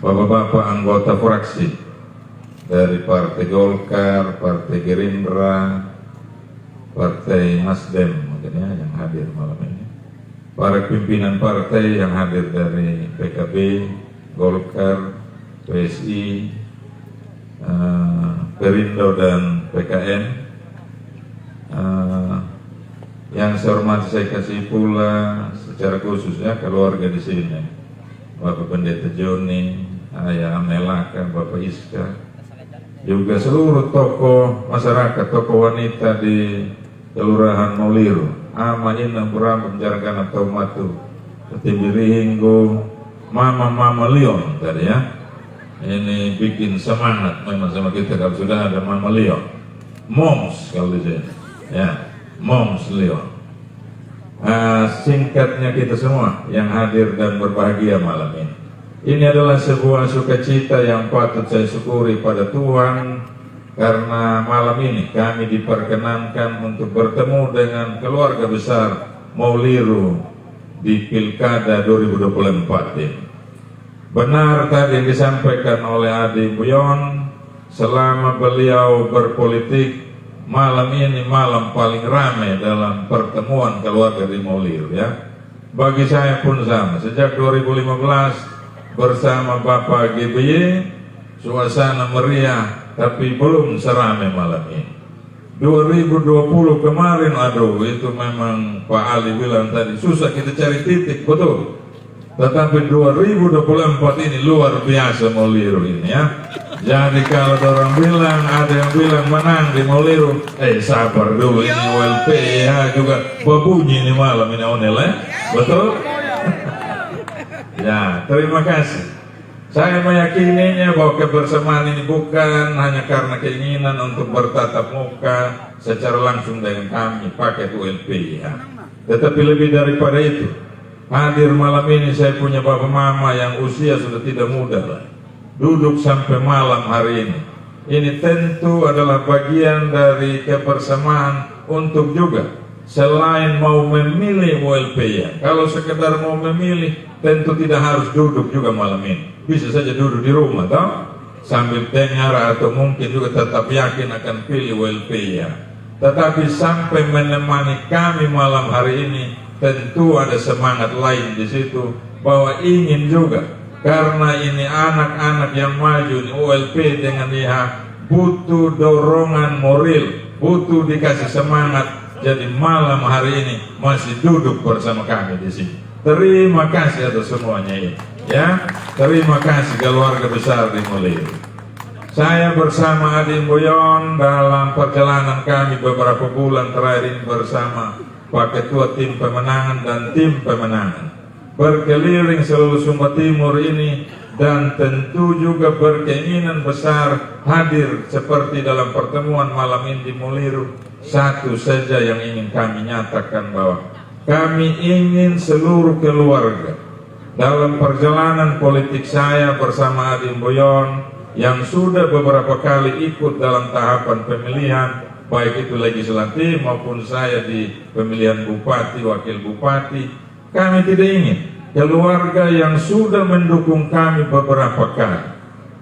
Bapak-bapak anggota fraksi dari Partai Golkar, Partai Gerindra, Partai Nasdem mungkin ya yang hadir malam ini, para pimpinan partai yang hadir dari PKB, Golkar, PSI, Perindo dan PKN. Yang saya hormati, saya kasih pula secara khusus ya keluarga di sini, Bapak Pendeta Joni, Ayah Amelaka, Bapak Iska, juga seluruh tokoh masyarakat, tokoh wanita di Kelurahan Mauliru, Ama Ina Buram Jargana Taumatu, Ketibiri Hinggo, Mama Leon tadi ya. Ini bikin semangat memang sama kita kalau sudah ada Mama Leon, Moms kalau di sini, ya. Moms Leon. Singkatnya kita semua yang hadir dan berbahagia malam ini. Ini adalah sebuah sukacita yang patut saya syukuri pada Tuhan, karena malam ini kami diperkenankan untuk bertemu dengan keluarga besar Mauliru di Pilkada 2024 ini. Benar tadi yang disampaikan oleh Adi Buyon, selama beliau berpolitik, malam ini malam paling ramai dalam pertemuan keluarga di Mauliru ya. Bagi saya pun sama, sejak 2015 bersama Bapak GBY, suasana meriah tapi belum seramai malam ini. 2020 kemarin, aduh itu memang Pak Ali bilang tadi susah kita cari titik, betul. Tetapi 2024 ini luar biasa Mauliru ini ya. Jadi kalau orang bilang, ada yang bilang menang di Mauliru, sabar dulu, ini OLP ya juga berbunyi ini malam ini onel ya, betul? Ya, terima kasih. Saya meyakininya bahwa kebersamaan ini bukan hanya karena keinginan untuk bertatap muka secara langsung dengan kami pakai OLP ya, tetapi lebih daripada itu. Hadir malam ini saya punya bapak mama yang usia sudah tidak muda lah, duduk sampai malam hari ini. Ini tentu adalah bagian dari kebersamaan untuk juga selain mau memilih OLP ya. Kalau sekedar mau memilih, tentu tidak harus duduk juga malam ini. Bisa saja duduk di rumah, toh, sambil dengar atau mungkin juga tetap yakin akan pilih OLP ya. Tetapi sampai menemani kami malam hari ini, tentu ada semangat lain di situ bahwa ingin juga. Karena ini anak-anak yang maju di OLP dengan IH butuh dorongan moral, butuh dikasih semangat. Jadi malam hari ini masih duduk bersama kami di sini. Terima kasih atas semuanya ini, ya. Terima kasih keluarga besar di Mauliru. Saya bersama Adi Boyon dalam perjalanan kami beberapa bulan terakhir ini bersama Pak Ketua Tim Pemenangan dan Tim Pemenangan, berkeliling seluruh Sumba Timur ini, dan tentu juga berkeinginan besar hadir seperti dalam pertemuan malam ini di Mauliru. Satu saja yang ingin kami nyatakan, bahwa kami ingin seluruh keluarga dalam perjalanan politik saya bersama Adi Boyon yang sudah beberapa kali ikut dalam tahapan pemilihan, baik itu legislatif maupun saya di pemilihan bupati, wakil bupati. Kami tidak ingin keluarga yang sudah mendukung kami beberapa kali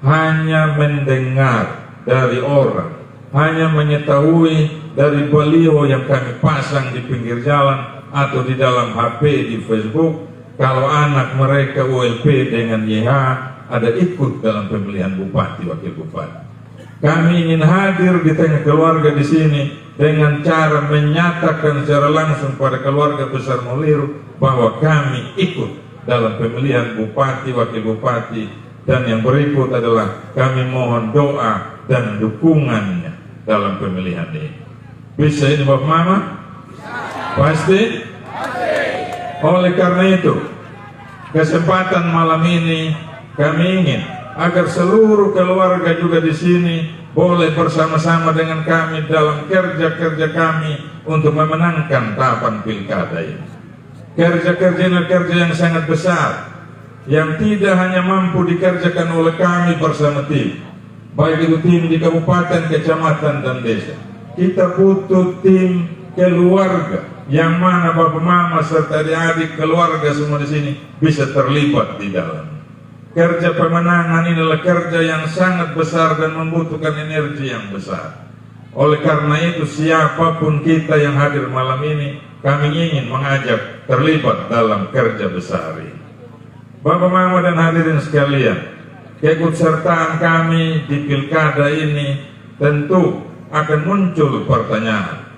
hanya mendengar dari orang, hanya mengetahui dari beliau yang kami pasang di pinggir jalan atau di dalam HP, di Facebook, kalau anak mereka OLP dengan YH ada ikut dalam pemilihan bupati, wakil bupati. Kami ingin hadir di tengah keluarga di sini dengan cara menyatakan secara langsung pada keluarga besar Mauliru bahwa kami ikut dalam pemilihan bupati, wakil bupati. Dan yang berikut adalah kami mohon doa dan dukungannya dalam pemilihan ini. Bisa ini Bapak Mama? Pasti? Oleh karena itu, kesempatan malam ini kami ingin agar seluruh keluarga juga di sini boleh bersama-sama dengan kami dalam kerja-kerja kami untuk memenangkan tahapan pilkada ini. Kerja-kerja yang sangat besar, yang tidak hanya mampu dikerjakan oleh kami bersama tim, baik itu tim di kabupaten, kecamatan, dan desa. Kita butuh tim keluarga, yang mana bapak mama serta adik-adik keluarga semua di sini bisa terlibat di dalam. Kerja pemenangan ini adalah kerja yang sangat besar dan membutuhkan energi yang besar. Oleh karena itu, siapapun kita yang hadir malam ini, kami ingin mengajak terlibat dalam kerja besar ini. Bapak Mama dan hadirin sekalian, keikutsertaan kami di pilkada ini tentu akan muncul pertanyaan.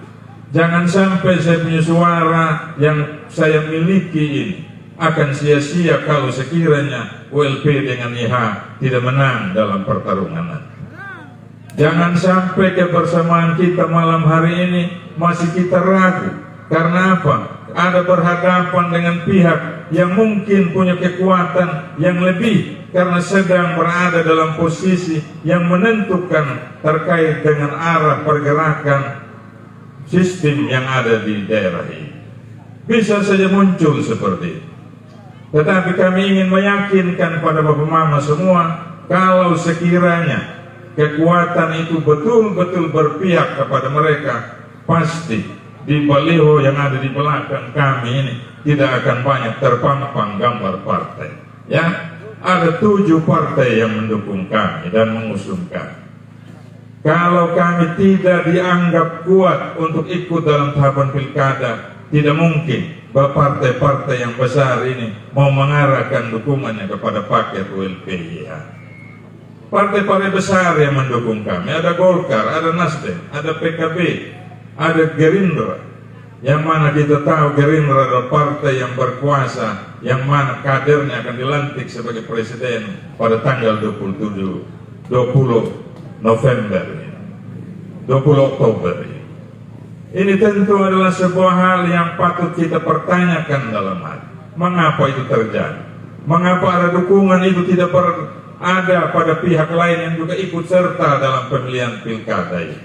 Jangan sampai saya punya suara yang saya miliki ini akan sia-sia kalau sekiranya ULP dengan IH tidak menang dalam pertarungan nanti. Jangan sampai kebersamaan kita malam hari ini masih kita ragu. Karena apa? Ada berhadapan dengan pihak yang mungkin punya kekuatan yang lebih karena sedang berada dalam posisi yang menentukan terkait dengan arah pergerakan sistem yang ada di daerah ini. Bisa saja muncul seperti itu. Tetapi kami ingin meyakinkan pada Bapak Mama semua, kalau sekiranya kekuatan itu betul-betul berpihak kepada mereka, pasti di baliho yang ada di belakang kami ini tidak akan banyak terpampang gambar partai. Ya, ada 7 partai yang mendukung kami dan mengusung kami. Kalau kami tidak dianggap kuat untuk ikut dalam tahapan pilkada, tidak mungkin partai-partai yang besar ini mau mengarahkan dukungannya kepada paket ULP-IH. Partai-partai besar yang mendukung kami, ada Golkar, ada Nasdem, ada PKB, ada Gerindra, yang mana kita tahu Gerindra adalah partai yang berkuasa, yang mana kadernya akan dilantik sebagai presiden pada tanggal 20 November ini, 20 Oktober ini. Ini tentu adalah sebuah hal yang patut kita pertanyakan dalam hati. Mengapa itu terjadi? Mengapa ada dukungan itu tidak ada pada pihak lain yang juga ikut serta dalam pemilihan pilkada ini?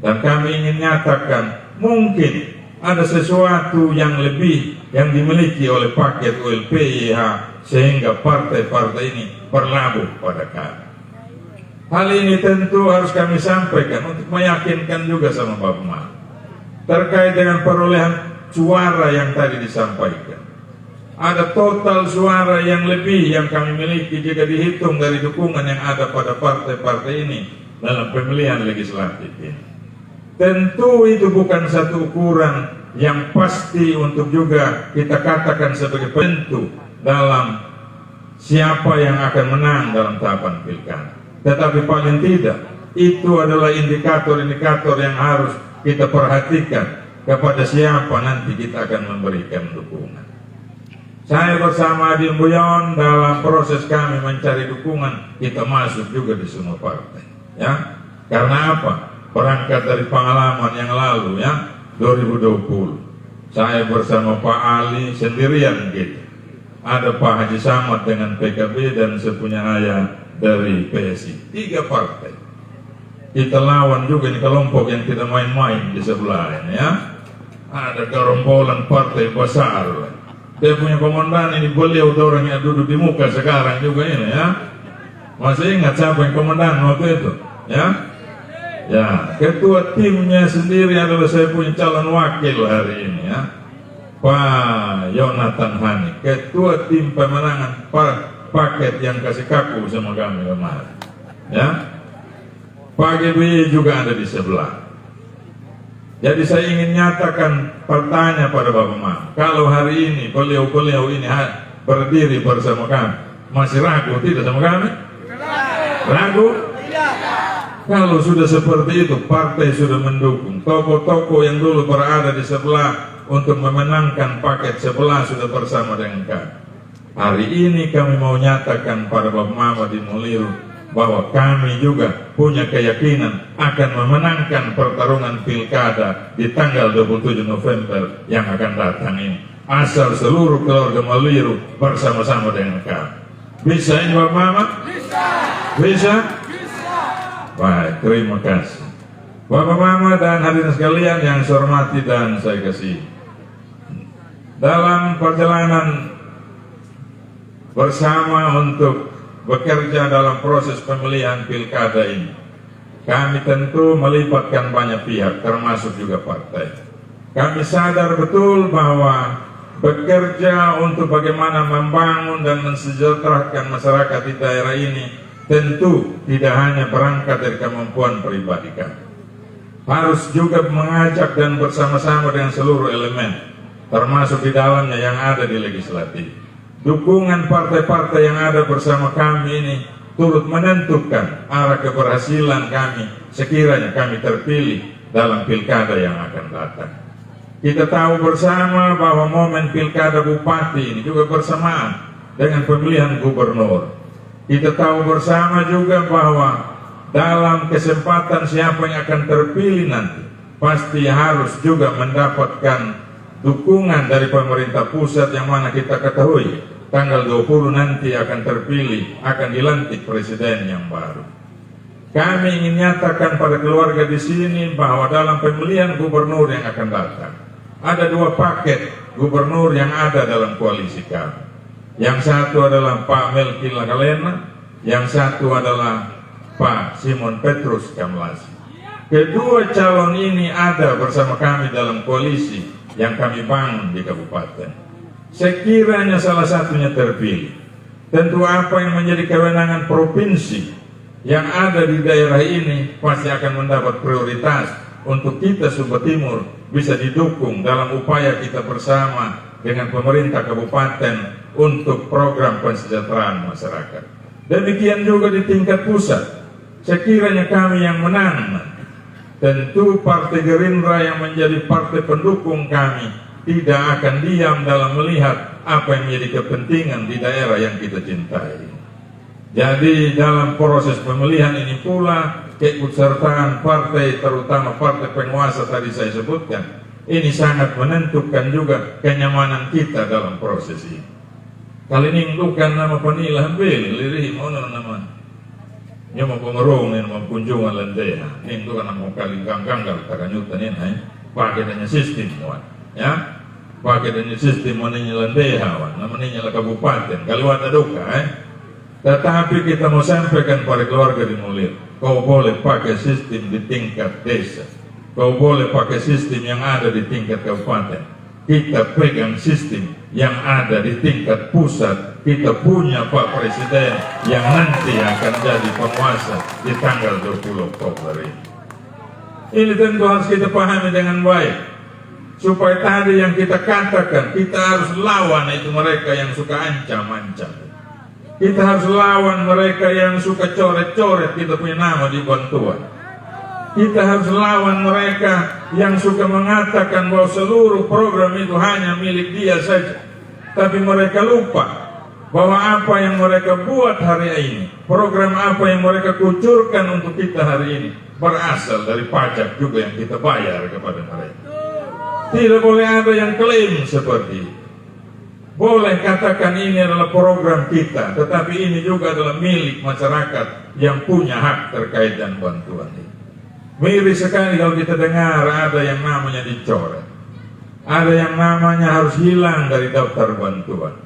Dan kami ingin nyatakan, mungkin ada sesuatu yang lebih yang dimiliki oleh paket ULP-IH sehingga partai-partai ini berlabuh pada kami. Hal ini tentu harus kami sampaikan untuk meyakinkan juga sama Bapak Mama terkait dengan perolehan suara yang tadi disampaikan. Ada total suara yang lebih yang kami miliki jika dihitung dari dukungan yang ada pada partai-partai ini dalam pemilihan legislatif ini. Tentu itu bukan satu ukuran yang pasti untuk juga kita katakan sebagai penentu dalam siapa yang akan menang dalam tahapan pilkada. Tetapi paling tidak, itu adalah indikator-indikator yang harus kita perhatikan kepada siapa nanti kita akan memberikan dukungan. Saya bersama Adi Mbuyon dalam proses kami mencari dukungan, kita masuk juga di semua partai. Ya, karena apa? Berangkat dari pengalaman yang lalu, ya, 2020. Saya bersama Pak Ali sendirian gitu. Ada Pak Haji Samad dengan PKB dan sepunya ayah dari PSI. 3 partai. Kita lawan juga ini kelompok yang tidak main-main di sebelah ini, ya. Ada gerombolan partai besar. Dia punya komandan ini, beliau orang yang duduk di muka sekarang juga ini, ya. Masih ingat siapa yang komandan waktu itu, ya? Ya, ketua timnya sendiri adalah saya punya calon wakil hari ini, ya, Pak Yonatan Hani, ketua tim pemenangan paket yang kasih kaku sama kami kemarin, ya. Pak GBY juga ada di sebelah. Jadi saya ingin nyatakan pertanyaan pada Bapak Mama, kalau hari ini beliau-beliau ini berdiri bersama kami, masih ragu tidak sama kami? Ragu? Kalau sudah seperti itu, partai sudah mendukung, tokoh-tokoh yang dulu berada di sebelah untuk memenangkan paket sebelah sudah bersama dengan kami. Hari ini kami mau nyatakan pada Bapak Mama di Muliro, bahwa kami juga punya keyakinan akan memenangkan pertarungan pilkada di tanggal 27 November yang akan datang ini. Asal seluruh keluarga Maliru bersama-sama dengan kami. Bisa ini Bapak Mama? Bisa? Baik, terima kasih. Bapak Mama dan hadirin sekalian yang saya hormati dan saya kasihi. Dalam perjalanan bersama untuk bekerja dalam proses pemilihan pilkada ini, kami tentu melibatkan banyak pihak, termasuk juga partai. Kami sadar betul bahwa bekerja untuk bagaimana membangun dan mensejahterakan masyarakat di daerah ini tentu tidak hanya berangkat dari kemampuan pribadi kami. Harus juga mengajak dan bersama-sama dengan seluruh elemen, termasuk di dalamnya yang ada di legislatif. Dukungan partai-partai yang ada bersama kami ini turut menentukan arah keberhasilan kami sekiranya kami terpilih dalam pilkada yang akan datang. Kita tahu bersama bahwa momen pilkada bupati ini juga bersamaan dengan pemilihan gubernur. Kita tahu bersama juga bahwa dalam kesempatan siapa yang akan terpilih nanti pasti harus juga mendapatkan dukungan dari pemerintah pusat, yang mana kita ketahui tanggal 20 nanti akan terpilih, akan dilantik presiden yang baru. Kami ingin nyatakan pada keluarga di sini bahwa dalam pemilihan gubernur yang akan datang ada 2 paket gubernur yang ada dalam koalisi kami. Yang satu adalah Pak Melki Lakalena, yang satu adalah Pak Simon Petrus Kamlasi. Kedua calon ini ada bersama kami dalam koalisi yang kami bangun di kabupaten. Sekiranya salah satunya terpilih, tentu apa yang menjadi kewenangan provinsi yang ada di daerah ini pasti akan mendapat prioritas untuk kita Sumba Timur bisa didukung dalam upaya kita bersama dengan pemerintah kabupaten untuk program kesejahteraan masyarakat. Demikian juga di tingkat pusat. Sekiranya kami yang menang, tentu Partai Gerindra yang menjadi partai pendukung kami tidak akan diam dalam melihat apa yang menjadi kepentingan di daerah yang kita cintai. Jadi dalam proses pemilihan ini pula keikutsertaan partai, terutama partai penguasa tadi saya sebutkan, ini sangat menentukan juga kenyamanan kita dalam proses ini. Kali ini bukan nama penilah beli, lirih mana nama. Nya mau pengerung ini mau kunjungan lendeha. Ini itu kan mau kali ganggal takanyutan ini, pakai dengan sistem wan, ya, pakai dengan sistem mana lendeha wan, namanya kabupaten. Kalau ada duka, tetapi kita mau sampaikan pada keluarga di Mulir, kau boleh pakai sistem di tingkat desa, kau boleh pakai sistem yang ada di tingkat kabupaten. Kita pegang sistem yang ada di tingkat pusat. Kita punya Pak Presiden yang nanti akan jadi penguasa di tanggal 20 Oktober ini. Ini tentu harus kita pahami dengan baik, supaya tadi yang kita katakan, kita harus lawan itu mereka yang suka ancam-ancam. Kita harus lawan mereka yang suka coret-coret kita punya nama di bantuan. Kita harus lawan mereka yang suka mengatakan bahwa seluruh program itu hanya milik dia saja. Tapi mereka lupa bahwa apa yang mereka buat hari ini, program apa yang mereka kucurkan untuk kita hari ini, berasal dari pajak juga yang kita bayar kepada mereka. Tidak boleh ada yang klaim seperti itu. Boleh katakan ini adalah program kita, tetapi ini juga adalah milik masyarakat yang punya hak terkait dengan bantuan ini. Miris sekali kalau kita dengar ada yang namanya dicoret, ada yang namanya harus hilang dari daftar bantuan,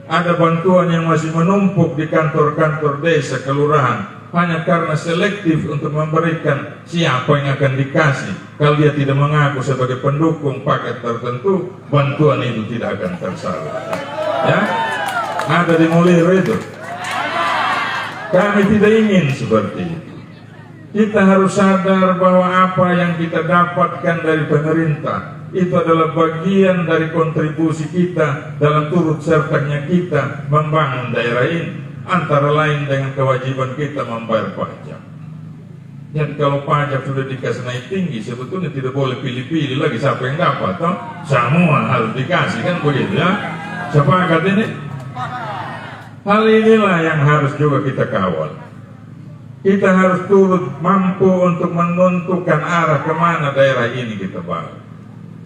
ada bantuan yang masih menumpuk di kantor-kantor desa kelurahan hanya karena selektif untuk memberikan siapa yang akan dikasih. Kalau dia tidak mengaku sebagai pendukung paket tertentu, bantuan itu tidak akan tersalurkan. Ya, ada di Mulir itu. Kami tidak ingin seperti itu. Kita harus sadar bahwa apa yang kita dapatkan dari pemerintah itu adalah bagian dari kontribusi kita dalam turut sertanya kita membangun daerah ini, antara lain dengan kewajiban kita membayar pajak. Dan kalau pajak sudah dikasih naik tinggi, sebetulnya tidak boleh pilih-pilih lagi siapa yang dapat, toh? Semua harus dikasih, kan begitu ya? Sepakat ini? Hal inilah yang harus juga kita kawal. Kita harus turut mampu untuk menentukan arah kemana daerah ini kita bawa.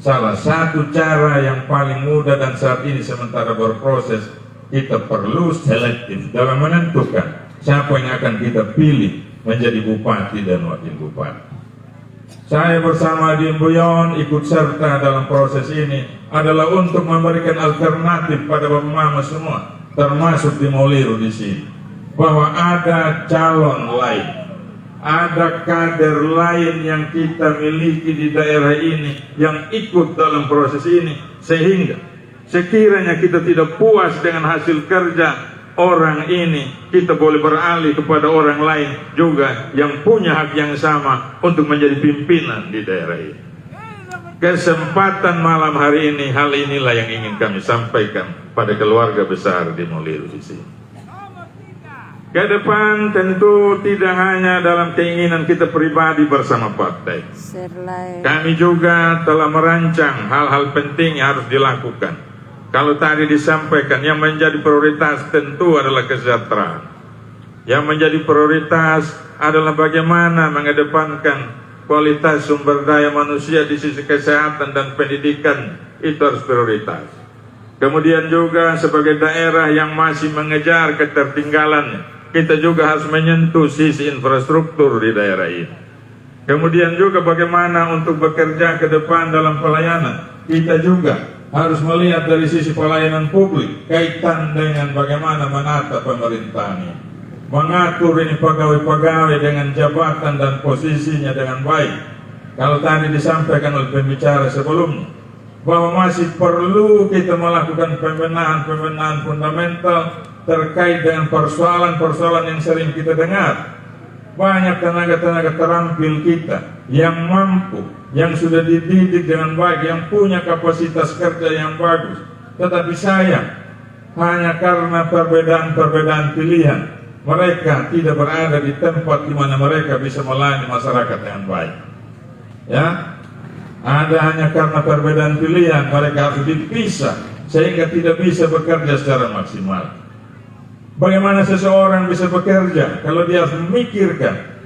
Salah satu cara yang paling mudah dan saat ini sementara berproses, kita perlu selektif dalam menentukan siapa yang akan kita pilih menjadi bupati dan wakil bupati. Saya bersama di Mbuyon ikut serta dalam proses ini adalah untuk memberikan alternatif pada Bapak Mama semua, termasuk di Mauliru di sini, bahwa ada calon lain, ada kader lain yang kita miliki di daerah ini yang ikut dalam proses ini, sehingga sekiranya kita tidak puas dengan hasil kerja orang ini, kita boleh beralih kepada orang lain juga yang punya hak yang sama untuk menjadi pimpinan di daerah ini. Kesempatan malam hari ini, hal inilah yang ingin kami sampaikan pada keluarga besar di Mauliru di sini. Ke depan tentu tidak hanya dalam keinginan kita pribadi bersama partai. Kami juga telah merancang hal-hal penting yang harus dilakukan. Kalau tadi disampaikan yang menjadi prioritas tentu adalah kesejahteraan. Yang menjadi prioritas adalah bagaimana mengedepankan kualitas sumber daya manusia di sisi kesehatan dan pendidikan, itu harus prioritas. Kemudian juga sebagai daerah yang masih mengejar ketertinggalannya, kita juga harus menyentuh sisi infrastruktur di daerah ini. Kemudian juga bagaimana untuk bekerja ke depan dalam pelayanan, kita juga harus melihat dari sisi pelayanan publik kaitan dengan bagaimana menata pemerintahan ini, mengatur ini pegawai-pegawai dengan jabatan dan posisinya dengan baik. Kalau tadi disampaikan oleh pembicara sebelumnya bahwa masih perlu kita melakukan pembenahan fundamental terkait dengan persoalan-persoalan yang sering kita dengar. Banyak tenaga-tenaga terampil kita yang mampu, yang sudah dididik dengan baik, yang punya kapasitas kerja yang bagus, tetapi sayang hanya karena perbedaan-perbedaan pilihan mereka tidak berada di tempat di mana mereka bisa melayani masyarakat dengan baik. Ya, ada hanya karena perbedaan pilihan mereka harus dipisah sehingga tidak bisa bekerja secara maksimal. Bagaimana seseorang bisa bekerja kalau dia harus memikirkan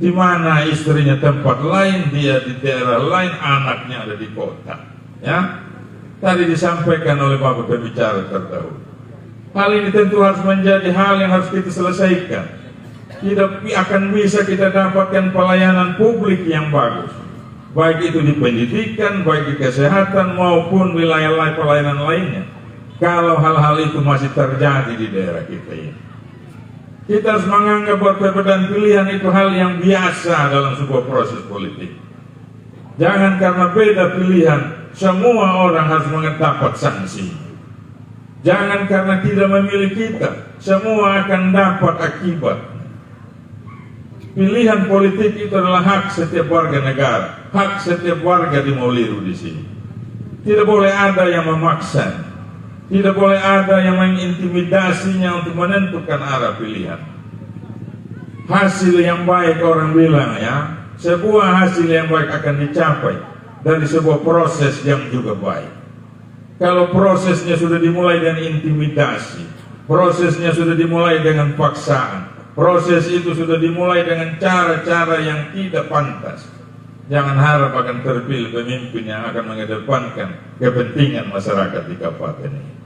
di mana istrinya tempat lain, dia di daerah lain, anaknya ada di kota. Ya, tadi disampaikan oleh Bapak pembicara terdahulu. Hal ini tentu harus menjadi hal yang harus kita selesaikan. Tidak akan bisa kita dapatkan pelayanan publik yang bagus, baik itu di pendidikan, baik di kesehatan maupun wilayah pelayanan lainnya, kalau hal-hal itu masih terjadi di daerah kita ini. Kita harus menganggap bahwa perbedaan pilihan itu hal yang biasa dalam sebuah proses politik. Jangan karena beda pilihan semua orang harus mendapat sanksi. Jangan karena tidak memilih kita semua akan dapat akibat. Pilihan politik itu adalah hak setiap warga negara, hak setiap warga di Mauliru di sini. Tidak boleh ada yang memaksa. Tidak boleh ada yang mengintimidasinya untuk menentukan arah pilihan. Hasil yang baik orang bilang ya, sebuah hasil yang baik akan dicapai dari sebuah proses yang juga baik. Kalau prosesnya sudah dimulai dengan intimidasi, prosesnya sudah dimulai dengan paksaan, proses itu sudah dimulai dengan cara-cara yang tidak pantas, jangan harap akan terpilih pemimpin yang akan mengedepankan kepentingan masyarakat di kabupaten ini.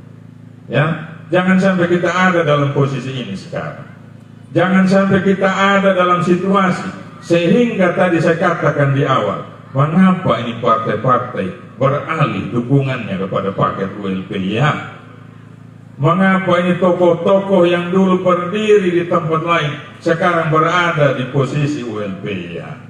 Ya, jangan sampai kita ada dalam posisi ini sekarang. Jangan sampai kita ada dalam situasi sehingga tadi saya katakan di awal, mengapa ini partai-partai beralih dukungannya kepada paket ULPIH? Mengapa ini tokoh-tokoh yang dulu berdiri di tempat lain sekarang berada di posisi ULPIH?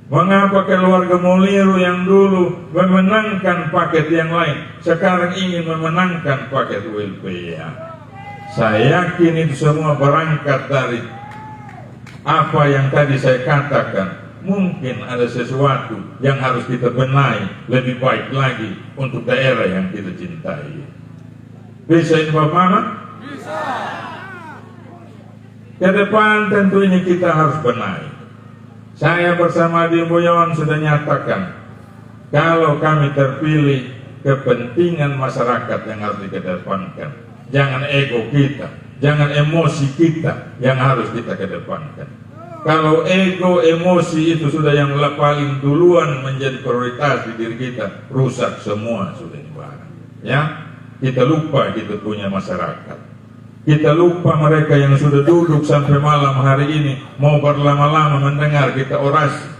Mengapa keluarga Mauliru yang dulu memenangkan paket yang lain sekarang ingin memenangkan paket ULPIH? Saya yakin itu semua berangkat dari apa yang tadi saya katakan. Mungkin ada sesuatu yang harus kita benahi lebih baik lagi untuk daerah yang kita cintai. Bisa ini Bapak Mama? Bisa. Ke depan tentu ini kita harus benahi. Saya bersama di Mbuyon sudah nyatakan, kalau kami terpilih, kepentingan masyarakat yang harus dikedepankan. Jangan ego kita, Jangan emosi kita yang harus kita kedepankan. Kalau ego, emosi itu sudah yang paling duluan menjadi prioritas di diri kita, rusak semua sudah ibarat. Ya, kita lupa kita punya masyarakat. Kita lupa mereka yang sudah duduk sampai malam hari ini mau berlama-lama mendengar kita orasi.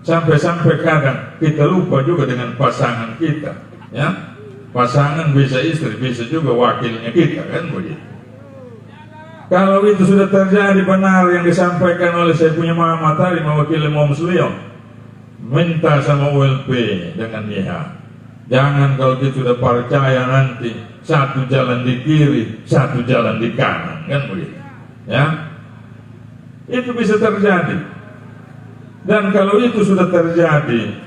Sampai-sampai kadang kita lupa juga dengan pasangan kita. Ya, pasangan bisa istri, bisa juga wakilnya kita, kan begitu. Kalau itu sudah terjadi benar yang disampaikan oleh saya punya mama tadi, mewakili Moms Leon, minta sama ULP dengan YH, jangan kalau dia sudah percaya nanti satu jalan di kiri, satu jalan di kanan, kan begitu. Ya, itu bisa terjadi. Dan kalau itu sudah terjadi,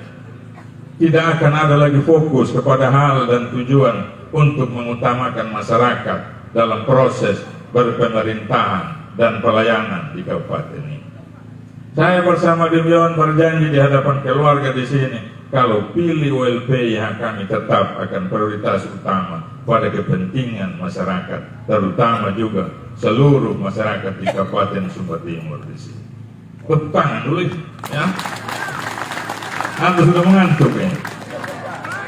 tidak akan ada lagi fokus kepada hal dan tujuan untuk mengutamakan masyarakat dalam proses berpemerintahan dan pelayanan di kabupaten ini. Saya bersama Dimyon berjanji di hadapan keluarga di sini, kalau pilih ULP yang kami tetap akan prioritas utama pada kepentingan masyarakat, terutama juga seluruh masyarakat di Kabupaten Sumba Timur di sini. Tepuk tangan dulu, ya. Anda sudah mengantuk ya.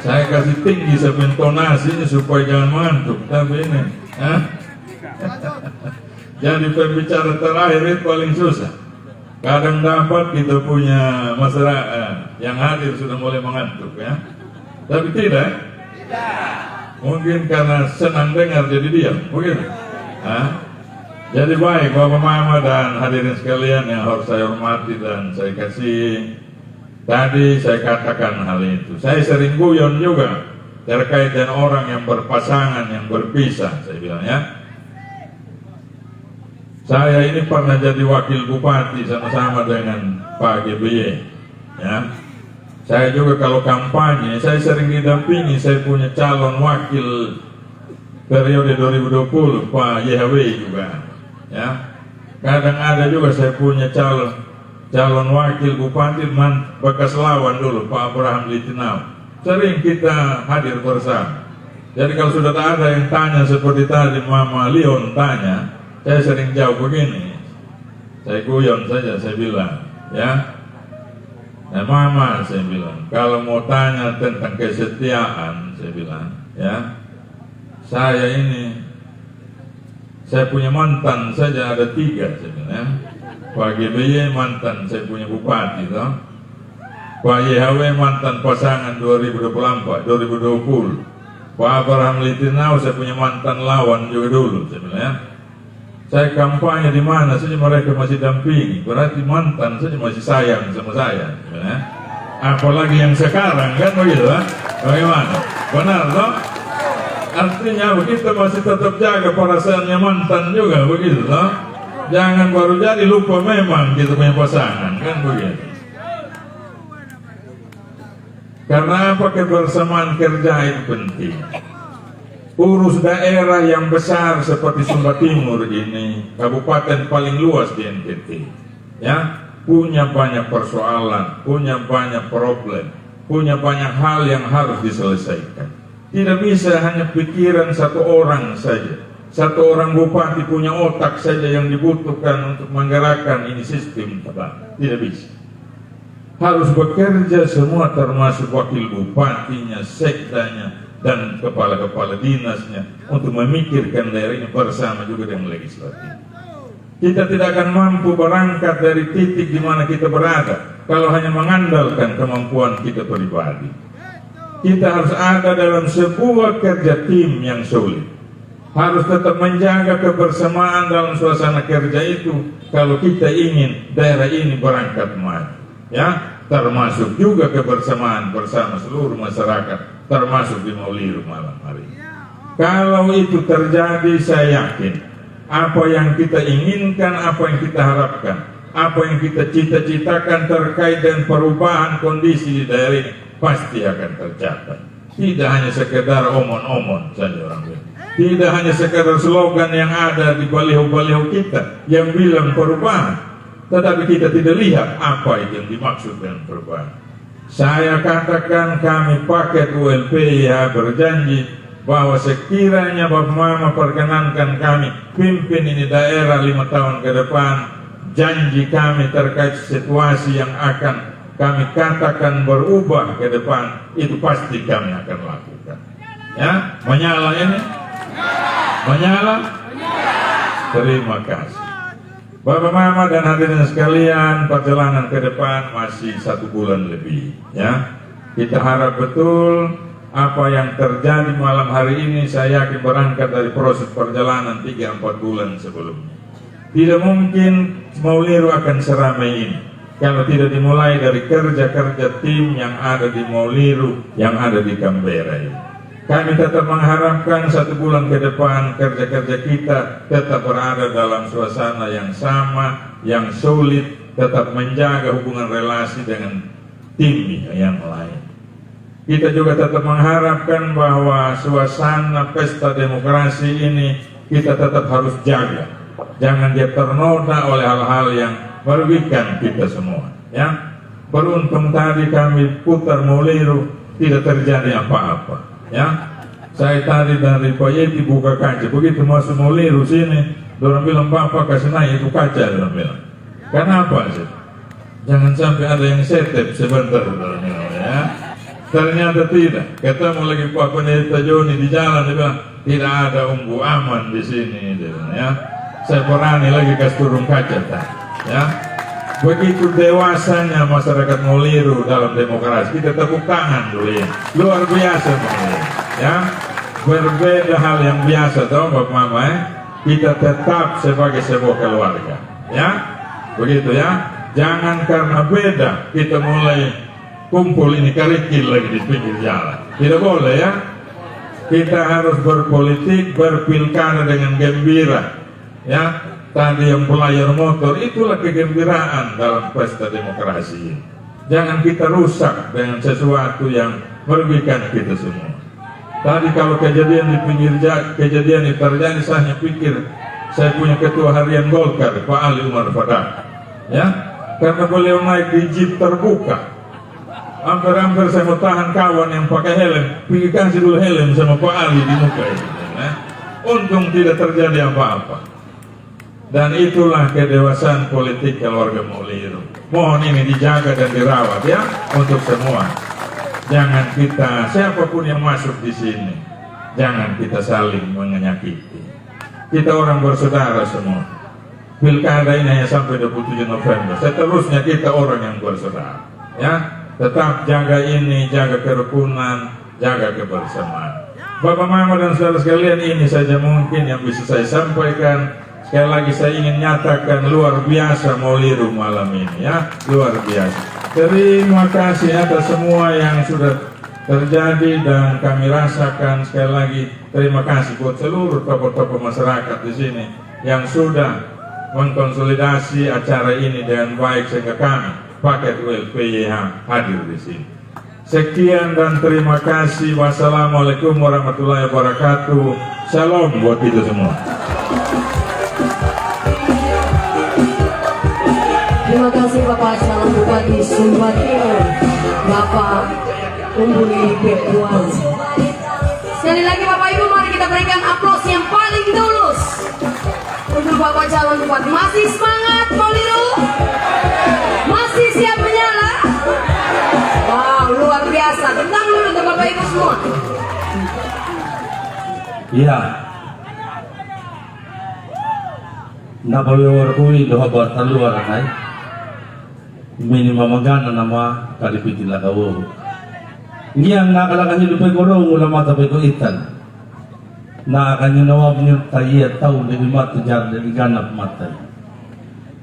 Saya kasih tinggi intonasinya supaya jangan mengantuk, tapi ini, ya. Jadi pembicara terakhir itu paling susah. Kadang dapat kita punya masyarakat yang hadir sudah mulai mengantuk, ya. Tapi tidak. Mungkin karena senang dengar jadi diam, begitu. Jadi baik Bapak Mama dan hadirin sekalian yang harus saya hormati dan saya kasih. Tadi saya katakan hal itu. Saya sering guyon juga terkait dengan orang yang berpasangan yang berpisah, saya bilang, ya. Saya ini pernah jadi wakil bupati sama-sama dengan Pak GBY, ya. Saya juga kalau kampanye, saya sering didampingi, saya punya calon wakil periode 2020, Pak YHW juga, ya. Kadang ada juga saya punya calon wakil bupati bekas lawan dulu, Pak Abraham Litinau. Sering kita hadir bersama. Jadi kalau sudah ada yang tanya seperti tadi Mama Leon tanya, saya sering jawab begini, saya guyon saja, saya bilang, ya, Mama, saya bilang, kalau mau tanya tentang kesetiaan, saya bilang, ya, saya punya mantan saja ada 3, saya bilang, ya. Pak GBY mantan saya punya bupati, toh. Pak YHW mantan pasangan 2024, 2020. Pak Abraham Litinau saya punya mantan lawan juga dulu, saya bilang, ya. Saya kampanye di mana saja mereka masih dampingi, berarti mantan saja masih sayang sama saya, ya. Apalagi yang sekarang, kan begitu, ya? Bagaimana? Benar, toh? Artinya kita masih tetap jaga perasaannya mantan juga, begitu, toh? Jangan baru jadi lupa memang kita punya pasangan, kan begitu. Karena apa? Kebersamaan kerja itu penting. Urus daerah yang besar seperti Sumba Timur ini, kabupaten paling luas di NTT, ya, punya banyak persoalan, punya banyak problem, punya banyak hal yang harus diselesaikan. Tidak bisa hanya pikiran satu orang saja. Satu orang bupati punya otak saja yang dibutuhkan untuk menggerakkan ini sistem, tidak bisa. Harus bekerja semua termasuk wakil bupatinya, sekdanya, dan kepala-kepala dinasnya untuk memikirkan daerah ini bersama juga dengan legislatif. Kita tidak akan mampu berangkat dari titik di mana kita berada kalau hanya mengandalkan kemampuan kita pribadi. Kita harus ada dalam sebuah kerja tim yang solid. Harus tetap menjaga kebersamaan dalam suasana kerja itu kalau kita ingin daerah ini berangkat maju, ya, termasuk juga kebersamaan bersama seluruh masyarakat, termasuk di Mauliru malam hari. Kalau itu terjadi, saya yakin apa yang kita inginkan, apa yang kita harapkan, apa yang kita cita-citakan terkait dengan perubahan kondisi di daerah ini pasti akan tercapai. Tidak hanya sekedar omon-omon saja orang bilang. Tidak hanya sekedar slogan yang ada di baliho-baliho kita yang bilang perubahan, tetapi kita tidak lihat apa itu yang dimaksud dengan perubahan. Saya katakan kami paket ULP ya berjanji bahwa sekiranya Bapak Mama perkenankan kami pimpin ini daerah 5 tahun ke depan, janji kami terkait situasi yang akan kami katakan berubah ke depan, itu pasti kami akan lakukan. Ya, menyala ini? Menyala? Terima kasih. Bapak Mama dan hadirin sekalian, perjalanan ke depan masih 1 bulan lebih. Ya, kita harap betul apa yang terjadi malam hari ini, saya yakin berangkat dari proses perjalanan 3-4 bulan sebelumnya. Tidak mungkin Mauliru akan seramai ini kalau tidak dimulai dari kerja-kerja tim yang ada di Mauliru, yang ada di Canberra ini. Kami tetap mengharapkan 1 bulan ke depan kerja-kerja kita tetap berada dalam suasana yang sama, yang solid, tetap menjaga hubungan relasi dengan tim yang lain. Kita juga tetap mengharapkan bahwa suasana pesta demokrasi ini kita tetap harus jaga. Jangan dia ternoda oleh hal-hal yang merugikan kita semua. Ya, beruntung tadi kami putar Mauliru tidak terjadi apa-apa. Ya, saya tadi dari Pak Yeti buka kaca, begitu masuk Mauliru sini, orang bilang Bapak kasih naik itu kaca, orang bilang. Kenapa sih? Jangan sampai ada yang setep sebentar, orang bilang, ya. Ternyata tidak. Ketemu lagi Pak Pendeta Joni di jalan, dia bilang tidak ada umbu aman di sini, dia bilang, ya. Saya berani lagi kasih turun kaca, ya. Begitu dewasanya masyarakat Mauliru dalam demokrasi, kita tepuk tangan dulu ya. Luar biasa Mauliru, ya. Berbeda hal yang biasa tahu Bapak Mama, ya. Kita tetap sebagai sebuah keluarga, ya. Begitu ya. Jangan karena beda kita mulai kumpul ini kerikil lagi di pinggir jalan. Tidak boleh ya. Kita harus berpolitik, berpilkada dengan gembira, ya. Tadi yang pelayar motor, itulah kegembiraan dalam pesta demokrasi. Jangan kita rusak dengan sesuatu yang merugikan kita semua. Tadi kalau kejadian di pinggir jalan, kejadian ini terjadi, saya hanya pikir saya punya ketua harian Golkar, Pak Ali Umar Fadak, ya, karena beliau naik di jeep terbuka. Hampir-hampir saya mau tahan kawan yang pakai helm, pergi kasih dulu helm sama Pak Ali di muka ini, ya. Untung tidak terjadi apa-apa. Dan itulah kedewasaan politik keluarga Mauliru. Mohon ini dijaga dan dirawat ya untuk semua. Jangan kita, siapapun yang masuk di sini, jangan kita saling menyakiti. Kita orang bersaudara semua. Pilkada ini hanya sampai 27 November. Seterusnya kita orang yang bersaudara. Ya, tetap jaga ini, jaga kerukunan, jaga kebersamaan. Bapak Mama dan saudara sekalian, ini saja mungkin yang bisa saya sampaikan. Sekali lagi saya ingin nyatakan luar biasa Mauliru malam ini ya, luar biasa. Terima kasih atas semua yang sudah terjadi dan kami rasakan. Sekali lagi terima kasih buat seluruh tokoh-tokoh masyarakat di sini yang sudah mengkonsolidasi acara ini dengan baik sehingga kami paket ULPYH hadir di sini. Sekian dan terima kasih. Wassalamualaikum warahmatullahi wabarakatuh. Shalom buat kita semua. Terima kasih Bapak Calon Bupati Sumba Timur, Bapak Umbuli Betuan. Sekali lagi Bapak Ibu, mari kita berikan aplaus yang paling tulus untuk Bapak Calon Bupati. Masih semangat Mauliru? Masih siap menyala? Wow, luar biasa. Tentang dulu untuk Bapak Ibu semua. Iya. Nabawi warkui doha bertaluar nai. Minimum magana nama kalipiti lakawo. Niyang nakalaga hilupai korong ulama tapay ko itan. Na akan nawab niyo tayo tao na bimata dyan na iganap matay.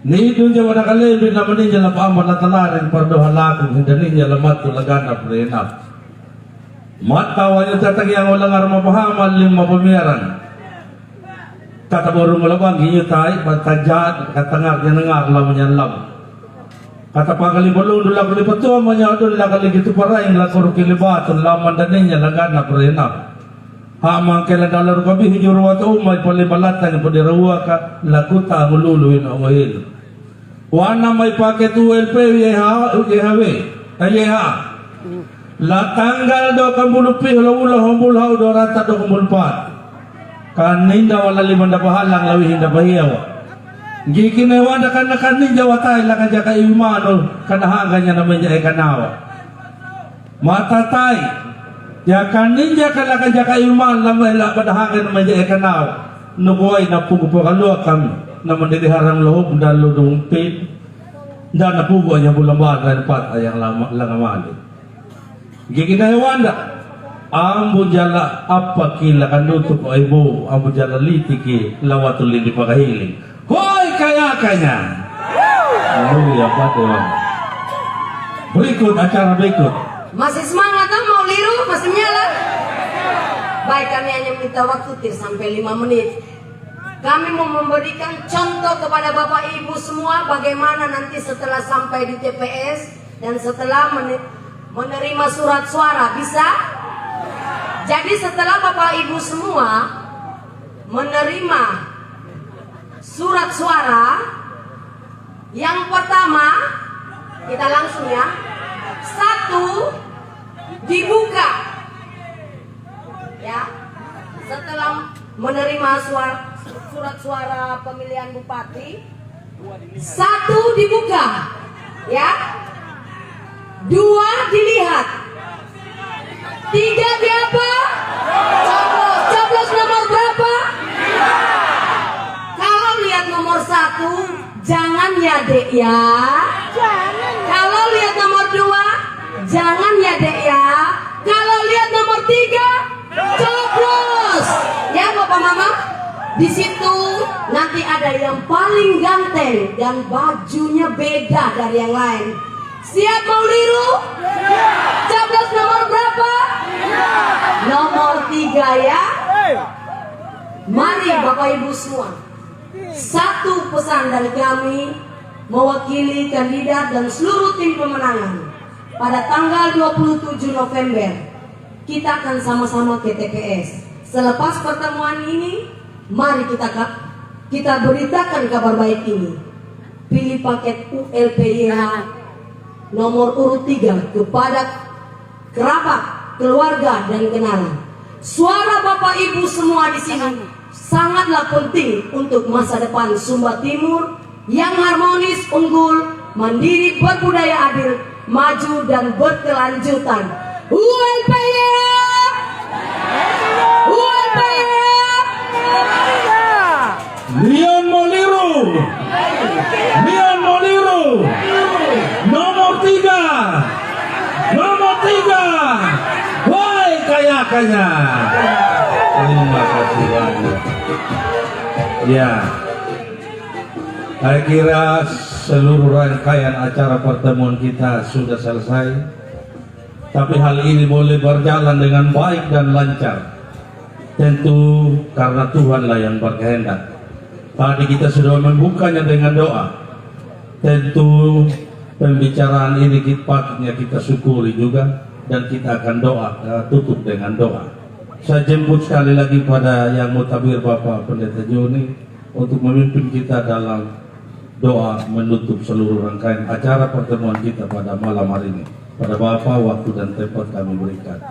Ni doon niya wanakalibin naman niya na paama na talarin pardo halakong hindi niya lamat to laganap renap. Matawa niyo tatagyan walang armapahaman ling mapamiran. Kataborong malabang inyo tayo patadyan katangar niya nangarlaw niya lam. Kata pangkalibalong doon lang kalipatuan mo niya doon lang kaligitu parayin lakor kilibaton laman danin niya laganap renap. Hamang kailan dalar kami hijurwa to umay palibalatan po dirawa ka lakuta mululuin ang wahil. Wana may paket ULP yeha. La tanggal 20 ulah humbulau 224. Kaninda wala limanda pahalang lawi hinda bahiyaw. Gikine wanda kana kaninda watay la kaja ka imano kanahaga nya namanya ekanawa. Matatay ya kaninda kala kaja ka iman lamay la padahaga namanya ekanawa. Nugoy na pugo kalua kami na mandiriharang loob dan ludong pin dan napugo nya bulambar dan pat ayang langamali. Gikina wanda ambo jala apa kila kanutup aibo ambo jala litiki lawatul lili pakahiling hoy kaya haleluya Tuhan. Berikut acara berikut. Masih semangat kan mau liru? Masih menyala? Baik, kami hanya minta waktu sampai 5 menit. Kami mau memberikan contoh kepada Bapak Ibu semua bagaimana nanti setelah sampai di TPS dan setelah menerima surat suara. Bisa? Jadi setelah Bapak Ibu semua menerima surat suara, yang pertama kita langsung ya, 1 dibuka ya. Setelah menerima surat suara pemilihan bupati, 1 dibuka ya, 2 dilihat, 3 di apa? Coblos nomor berapa? Kalau lihat nomor 1 jangan ya dek ya. Kalau lihat nomor 2 jangan ya dek ya. Kalau lihat nomor 3 coblos ya Bapak Mama. Di situ nanti ada yang paling ganteng dan bajunya beda dari yang lain. Siap mau liru? Coblos nomor berapa? Nomor 3 ya. Mari Bapak Ibu semua, 1 pesan dari kami mewakili kandidat dan seluruh tim pemenangan. Pada tanggal 27 November kita akan sama-sama ke TPS. Selepas pertemuan ini, mari kita beritakan kabar baik ini. Pilih paket ULPYH nomor urut 3 kepada kerabat, keluarga dan kenalan. Suara Bapak Ibu semua di sini sangatlah penting untuk masa depan Sumba Timur yang harmonis, unggul, mandiri, berbudaya adil, maju dan berkelanjutan. ULPYH, ULPYH. Lian Moliru, Lian Moliru, nomor 3, nomor 3, woi kaya. Terima kasih banyak. Ya, saya kira seluruh rangkaian acara pertemuan kita sudah selesai. Tapi hal ini boleh berjalan dengan baik dan lancar. Tentu karena Tuhanlah yang berkehendak. Tadi kita sudah membukanya dengan doa. Tentu pembicaraan ini patutnya kita syukuri juga, dan kita akan tutup dengan doa. Saya jemput sekali lagi pada yang mutabir Bapak Pendeta Joni untuk memimpin kita dalam doa menutup seluruh rangkaian acara pertemuan kita pada malam hari ini. Pada Bapak waktu dan tempat kami berikan.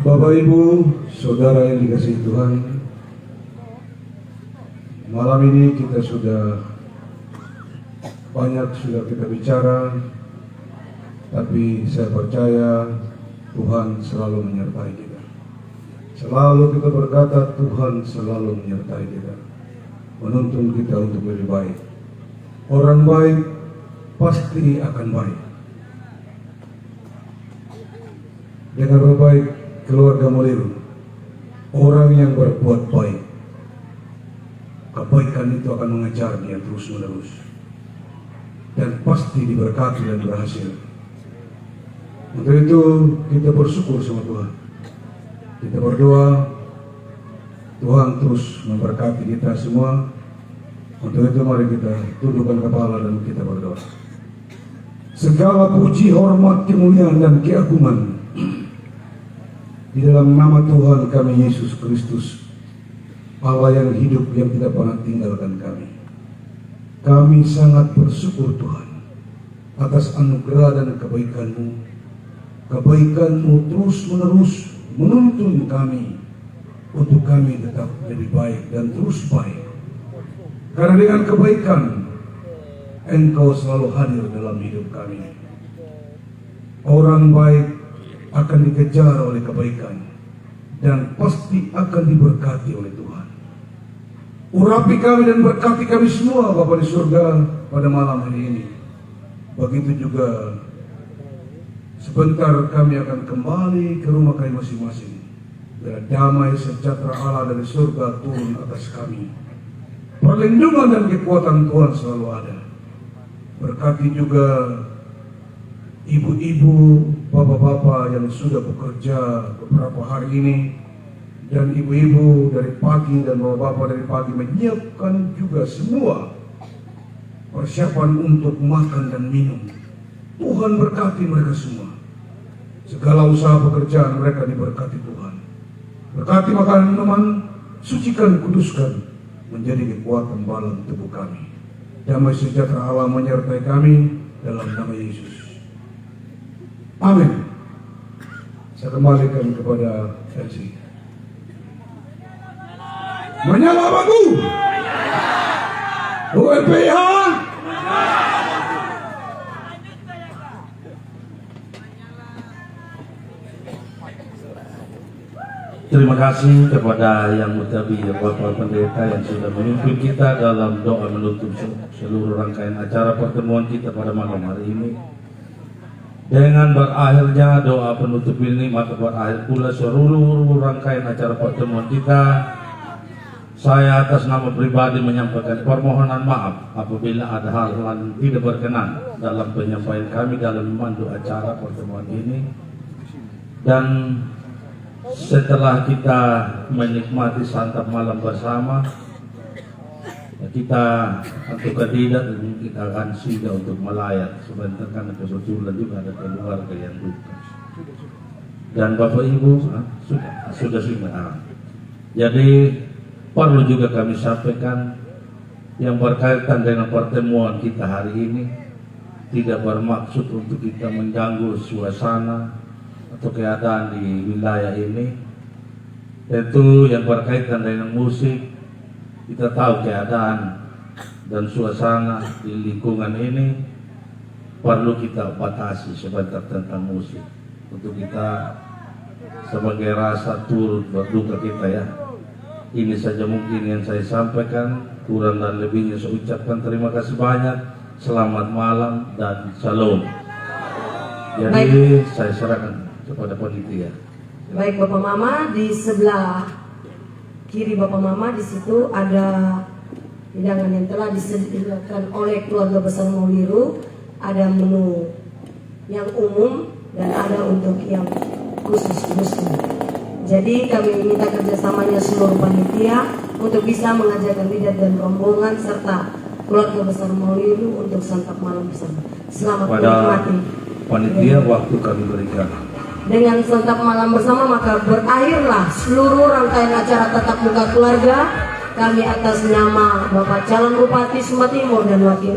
Bapak Ibu, Saudara yang dikasihi Tuhan, malam ini kita sudah kita bicara, tapi saya percaya Tuhan selalu menyertai kita. Selalu kita berkata Tuhan selalu menyertai kita, menuntun kita untuk lebih baik. Orang baik pasti akan baik. Dengan berbaik keluarga Moliru, orang yang berbuat baik, kebaikan itu akan mengejar dia terus menerus dan pasti diberkati dan berhasil. Untuk itu kita bersyukur sama Tuhan. Kita berdoa Tuhan terus memberkati kita semua. Untuk itu mari kita tundukkan kepala dan kita berdoa. Segala puji, hormat, kemuliaan dan keagungan di dalam nama Tuhan kami Yesus Kristus, Allah yang hidup, yang tidak pernah tinggalkan kami. Kami sangat bersyukur Tuhan atas anugerah dan kebaikan-Mu. Kebaikan-Mu terus menerus menuntun kami untuk kami tetap lebih baik dan terus baik. Karena dengan kebaikan Engkau selalu hadir dalam hidup kami. Orang baik akan dikejar oleh kebaikan dan pasti akan diberkati oleh Tuhan. Urapi kami dan berkati kami semua Bapa di surga pada malam hari ini. Begitu juga sebentar kami akan kembali ke rumah kami masing-masing. Biar damai sejahtera Allah dari surga turun atas kami. Perlindungan dan kekuatan Tuhan selalu ada. Berkati juga ibu-ibu, bapak-bapak yang sudah bekerja beberapa hari ini, dan ibu-ibu dari pagi dan bapak-bapak dari pagi menyiapkan juga semua persiapan untuk makan dan minum. Tuhan berkati mereka semua. Segala usaha pekerjaan mereka diberkati Tuhan. Berkati makanan minuman, sucikan, kuduskan, menjadi kekuatan balan tubuh kami. Damai sejahtera Allah menyertai kami dalam nama Yesus. Amin. Saya kembalikan kepada MC. Menyala batu. ULPH. Terima kasih kepada Yang Mutabi, Bapak Pendeta yang sudah memimpin kita dalam doa menutup seluruh rangkaian acara pertemuan kita pada malam hari ini. Dengan berakhirnya doa penutup ini, maka berakhir pula seluruh rangkaian acara pertemuan kita. Saya atas nama pribadi menyampaikan permohonan maaf apabila ada hal yang tidak berkenan dalam penyampaian kami dalam memandu acara pertemuan ini. Dan setelah kita menikmati santap malam bersama, kita untuk tidak kita akan singgah untuk melayat sebentar karena kebetulan juga ada keluarga yang duka. Dan Bapak Ibu sudah singgah. Jadi perlu juga kami sampaikan yang berkaitan dengan pertemuan kita hari ini tidak bermaksud untuk kita mengganggu suasana atau keadaan di wilayah ini. Tentu yang berkaitan dengan musik, kita tahu keadaan dan suasana di lingkungan ini perlu kita batasi sebentar tentang musik untuk kita sebagai rasa turut berduka kita ya. Ini saja mungkin yang saya sampaikan, kurang dan lebihnya saya ucapkan terima kasih banyak. Selamat malam dan shalom. Jadi saya serahkan kepada panitia. Baik Bapak Mama, di sebelah kiri Bapak Mama di situ ada hidangan yang telah disediakan oleh keluarga besar Mauliru. Ada menu yang umum dan ada untuk yang khusus muslim. Jadi kami minta kerjasamanya seluruh panitia untuk bisa mengajarkan lidah dan rombongan serta keluarga besar Mauliru untuk santap malam bersama. Selamat menikmati. Panitia waktu kami berikan. Dengan santap malam bersama maka berakhirlah seluruh rangkaian acara tatap muka keluarga. Kami atas nama Bapak calon Bupati Sumba Timur dan Wakil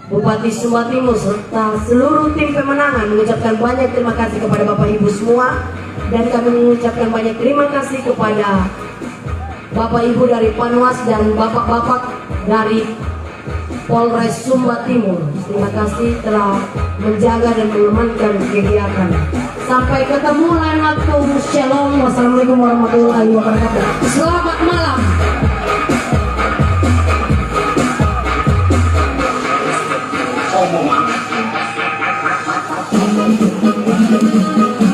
Bupati Sumba Timur serta seluruh tim pemenangan mengucapkan banyak terima kasih kepada Bapak Ibu semua, dan kami mengucapkan banyak terima kasih kepada Bapak Ibu dari Panwas dan Bapak-Bapak dari Polres Sumba Timur. Terima kasih telah menjaga dan mengamankan kegiatan. Sampai ketemu lain waktu. Shalom. Wassalamualaikum warahmatullahi wabarakatuh. Selamat malam. Oh,